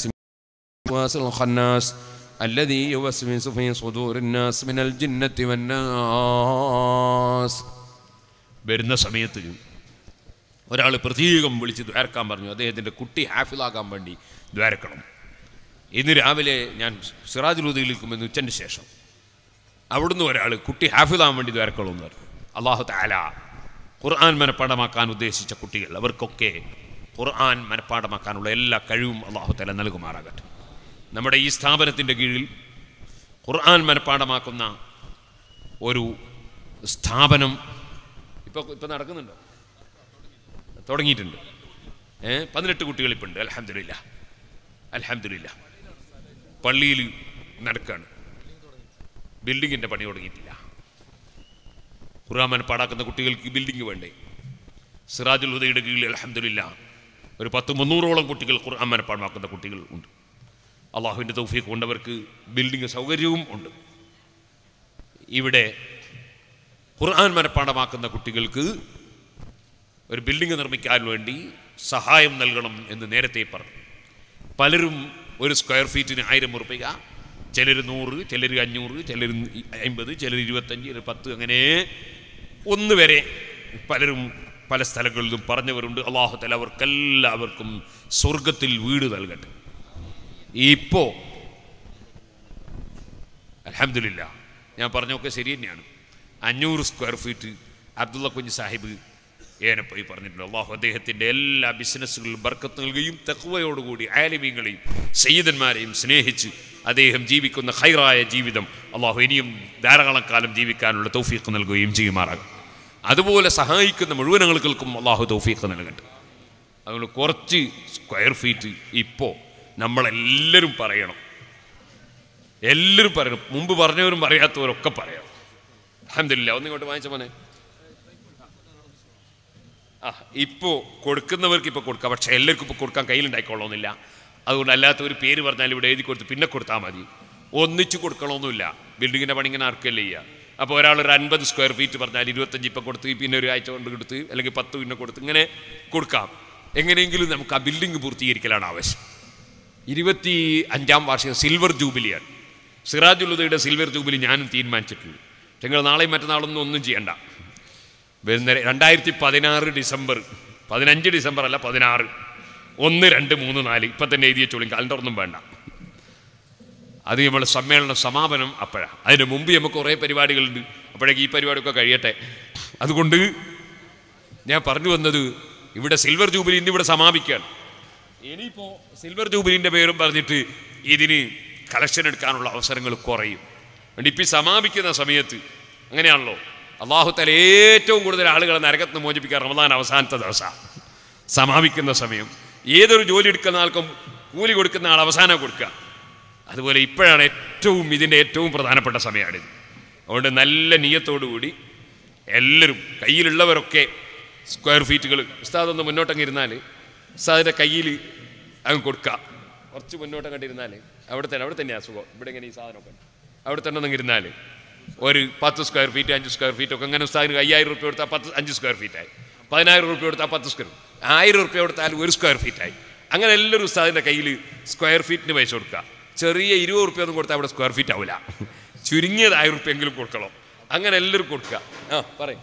الواسع الخناس الذي يوسوس في صدور الناس من الجنة والناس. വരുന്ന സമയത്ത് ഒരാൾ പ്രത്യേകം വിളിച്ച് ദ്വാരക്കാൻ പറഞ്ഞു, അദ്ദേഹത്തിൻ്റെ കുട്ടി ഹാഫിലാകാൻ വേണ്ടി ദ്വാരക്കണം. ഇന്ന് രാവിലെ ഞാൻ സിറാജുൽ ഹുദയിലേക്ക് വന്ന് ഉച്ചൻ്റെ ശേഷം അവിടുന്ന് ഒരാൾ കുട്ടി ഹാഫിലാകാൻ വേണ്ടി ദ്വാരക്കണമെന്ന് പറഞ്ഞു. അല്ലാഹു തആല ഖുർആൻ മനഃപ്പാഠമാക്കാൻ ഉദ്ദേശിച്ച കുട്ടികൾ അവർക്കൊക്കെ ഖുർആൻ മനഃപ്പാഠമാക്കാനുള്ള എല്ലാ കഴിവും അല്ലാഹു തആല നൽകുമാറാകട്ടെ. നമ്മുടെ ഈ സ്ഥാപനത്തിൻ്റെ കീഴിൽ ഖുർആൻ മനഃപ്പാഠമാക്കുന്ന ഒരു സ്ഥാപനം ഇപ്പോൾ നടക്കുന്നുണ്ടോ? തുടങ്ങിയിട്ടുണ്ട്. 18 കുട്ടികൾ ഇപ്പോൾ ഉണ്ട്. അൽഹംദുലില്ലാ, അൽഹംദുലില്ലാ. പള്ളിയിൽ നടക്കുകയാണ്. ബിൽഡിങ്ങിൻ്റെ പണി തുടങ്ങിയിട്ടില്ല. ഖുർആൻ മനഃപ്പാഠമാക്കുന്ന കുട്ടികൾക്ക് ബിൽഡിങ് വേണ്ടേ? സിറാജുൽ ഹുദയുടെ കീഴിൽ അൽഹംദുലില്ലാ ഒരു 10-300ഓളം കുട്ടികൾ ഖുർആൻ മനഃപ്പാഠമാക്കുന്ന കുട്ടികൾ ഉണ്ട്. അള്ളാഹുവിൻ്റെ തൗഫീഖ് കൊണ്ടവർക്ക് ബിൽഡിങ് സൗകര്യവും ഉണ്ട്. ഇവിടെ ഖുർആൻ മനഃപ്പാഠമാക്കുന്ന കുട്ടികൾക്ക് ഒരു ബിൽഡിങ് നിർമ്മിക്കാൻ വേണ്ടി സഹായം നൽകണം എന്ന് നേരത്തെ പറഞ്ഞു. പലരും ഒരു സ്ക്വയർ ഫീറ്റിന് 1000 രൂപ, ചിലർ 100, ചിലർ 500, ചിലർ 50, ചിലർ 25, ചിലർ 10, അങ്ങനെ 1 വരെ പലരും പല സ്ഥലങ്ങളിലും പറഞ്ഞവരുണ്ട്. അല്ലാഹു തആല അവർക്കെല്ലാവർക്കും സ്വർഗത്തിൽ വീട് നൽകട്ടെ. ഇപ്പോൾ അൽഹംദുലില്ലാ ഞാൻ പറഞ്ഞൊക്കെ ശരി തന്നെയാണ്. 500 സ്ക്വയർ ഫീറ്റ് അബ്ദുള്ള കുഞ്ഞ് സാഹിബ് ഏനപ്പോയി പറഞ്ഞിട്ടുണ്ട്. അള്ളാഹു അദ്ദേഹത്തിൻ്റെ എല്ലാ ബിസിനസ്സുകളിലും ബർക്കത്ത് നൽകുകയും തഖ്വയോടുകൂടി ആലിമീങ്ങളെയും സയ്യിദന്മാരെയും സ്നേഹിച്ച് അദ്ദേഹം ജീവിക്കുന്ന ഖൈറായ ജീവിതം അള്ളാഹു ഇനിയും ധാരാളം കാലം ജീവിക്കാനുള്ള തൗഫീഖ് നൽകുകയും ചെയ്യുമാറാകും. അതുപോലെ സഹായിക്കുന്ന മുഴുവൻ ആളുകൾക്കും അള്ളാഹു തൗഫീഖ് നൽകട്ടെ. അതുകൊണ്ട് കുറച്ച് സ്ക്വയർ ഫീറ്റ് ഇപ്പോൾ നമ്മളെല്ലാവരും പറയണം, എല്ലാവരും പറയണം. മുമ്പ് പറഞ്ഞവരും പറയാത്തവരൊക്കെ പറയണം. അൽഹംദുലില്ലാ. ഒന്നിങ്ങോട്ട് വാങ്ങിച്ച മോനെ. ഇപ്പോൾ കൊടുക്കുന്നവർക്ക് ഇപ്പോൾ കൊടുക്കാം, പക്ഷേ എല്ലാവർക്കും ഇപ്പോൾ കൊടുക്കാൻ കയ്യിലുണ്ടായിക്കൊള്ളണമെന്നില്ല. അതുകൊണ്ട് അല്ലാത്തവർ പേര് പറഞ്ഞാൽ ഇവിടെ എഴുതി കൊടുത്ത് പിന്നെ കൊടുത്താൽ മതി. ഒന്നിച്ച് കൊടുക്കണമെന്നില്ല. ബിൽഡിങ്ങിൻ്റെ പണി ഇങ്ങനെ ആർക്കല്ലേ ചെയ്യുക. അപ്പോൾ ഒരാൾ ഒരു 50 സ്ക്വയർ ഫീറ്റ് പറഞ്ഞാൽ 25 ഇപ്പം കൊടുത്ത് പിന്നെ ഒരു ആഴ്ച കൊണ്ട് കൊടുത്ത് അല്ലെങ്കിൽ 10 പിന്നെ കൊടുത്ത് ഇങ്ങനെ കൊടുക്കാം. എങ്ങനെയെങ്കിലും നമുക്ക് ആ ബിൽഡിംഗ് പൂർത്തീകരിക്കലാണ് ആവശ്യം. 25ാം വാർഷികം സിൽവർ ജൂബിലിയാണ്. സിറാജുൽ ഹുദയുടെ സിൽവർ ജൂബിലി ഞാനും തീരുമാനിച്ചിട്ടുണ്ട്. നിങ്ങൾ നാളെയും മറ്റന്നാളൊന്നും ഒന്നും ചെയ്യണ്ട. വരുന്ന 2016 ഡിസംബർ 15 ഡിസംബർ അല്ല 16, 1, 2, 3, 4 ഇപ്പം തന്നെ എഴുതി വെച്ചോളും. കലണ്ടറൊന്നും വേണ്ട. അത് നമ്മൾ സമ്മേളന സമാപനം അപ്പോഴാണ്. അതിന് മുമ്പ് നമുക്ക് കുറേ പരിപാടികളുണ്ട്. അപ്പോഴേക്ക് ഈ പരിപാടിയൊക്കെ കഴിയട്ടെ. അതുകൊണ്ട് ഞാൻ പറഞ്ഞു വന്നത്, ഇവിടെ സിൽവർ ജൂബിലി ഇന്നിവിടെ സമാപിക്കുകയാണ്. ഇനിയിപ്പോൾ സിൽവർ ജൂബിലിൻ്റെ പേരും പറഞ്ഞിട്ട് ഇതിന് കളക്ഷൻ എടുക്കാനുള്ള അവസരങ്ങൾ കുറയും. അതുകൊണ്ട് ഇപ്പം സമാപിക്കുന്ന സമയത്ത് അങ്ങനെയാണല്ലോ, അല്ലാഹു തആല ഏറ്റവും കൂടുതൽ ആളുകളെ നരകത്ത് നിന്ന് മോചിപ്പിക്കാൻ റമദാൻ അവസാനത്തെ ദിവസമാണ് സമാപിക്കുന്ന സമയം. ഏതൊരു ജോലി എടുക്കുന്ന ആൾക്കും കൂലി കൊടുക്കുന്ന ആൾ അവസാനം കൊടുക്കുക. അതുപോലെ ഇപ്പോഴാണ് ഇതിൻ്റെ ഏറ്റവും പ്രധാനപ്പെട്ട സമയമാണിത്. അതുകൊണ്ട് നല്ല നിയ്യത്തോടുകൂടി എല്ലാവരും കയ്യിലുള്ളവരൊക്കെ സ്ക്വയർ ഫീറ്റുകൾ ഉസ്താദൊന്ന് മുന്നോട്ടങ്ങ് ഇരുന്നാൽ ഉസ്താദിൻ്റെ കയ്യിൽ അങ്ങ് കൊടുക്കുക. കുറച്ച് മുന്നോട്ടങ്ങോട്ട് ഇരുന്നാൽ അവിടെ തന്നെയാണ് സുഖം. ഇവിടെ ഇങ്ങനെ ഈ സാധനമൊക്കെ അവിടെ തന്നെ ഒന്നും ഇരുന്നാൽ ഒരു 10 സ്ക്വയർ ഫീറ്റ് 5 സ്ക്വയർ ഫീറ്റ് ഒക്കെ അങ്ങനെ ഉസ്താദിന് 5000 രൂപ കൊടുത്താൽ 5 സ്ക്വയർ ഫീറ്റായി, 10000 രൂപ കൊടുത്താൽ 10 സ്ക്വയർ, 1000 രൂപ കൊടുത്താൽ 1 സ്ക്വയർ ഫീറ്റായി. അങ്ങനെ എല്ലാവരും ഉസ്താദിൻ്റെ കയ്യിൽ സ്ക്വയർ ഫീറ്റിന് പൈസ കൊടുക്കുക. ചെറിയ 20 രൂപ ഒന്നും കൊടുത്താൽ അവിടെ സ്ക്വയർ ഫീറ്റ് ആവില്ല. ചുരുങ്ങിയത് 1000 രൂപയെങ്കിലും കൊടുക്കണം. അങ്ങനെ എല്ലാവരും കൊടുക്കുക. പറയും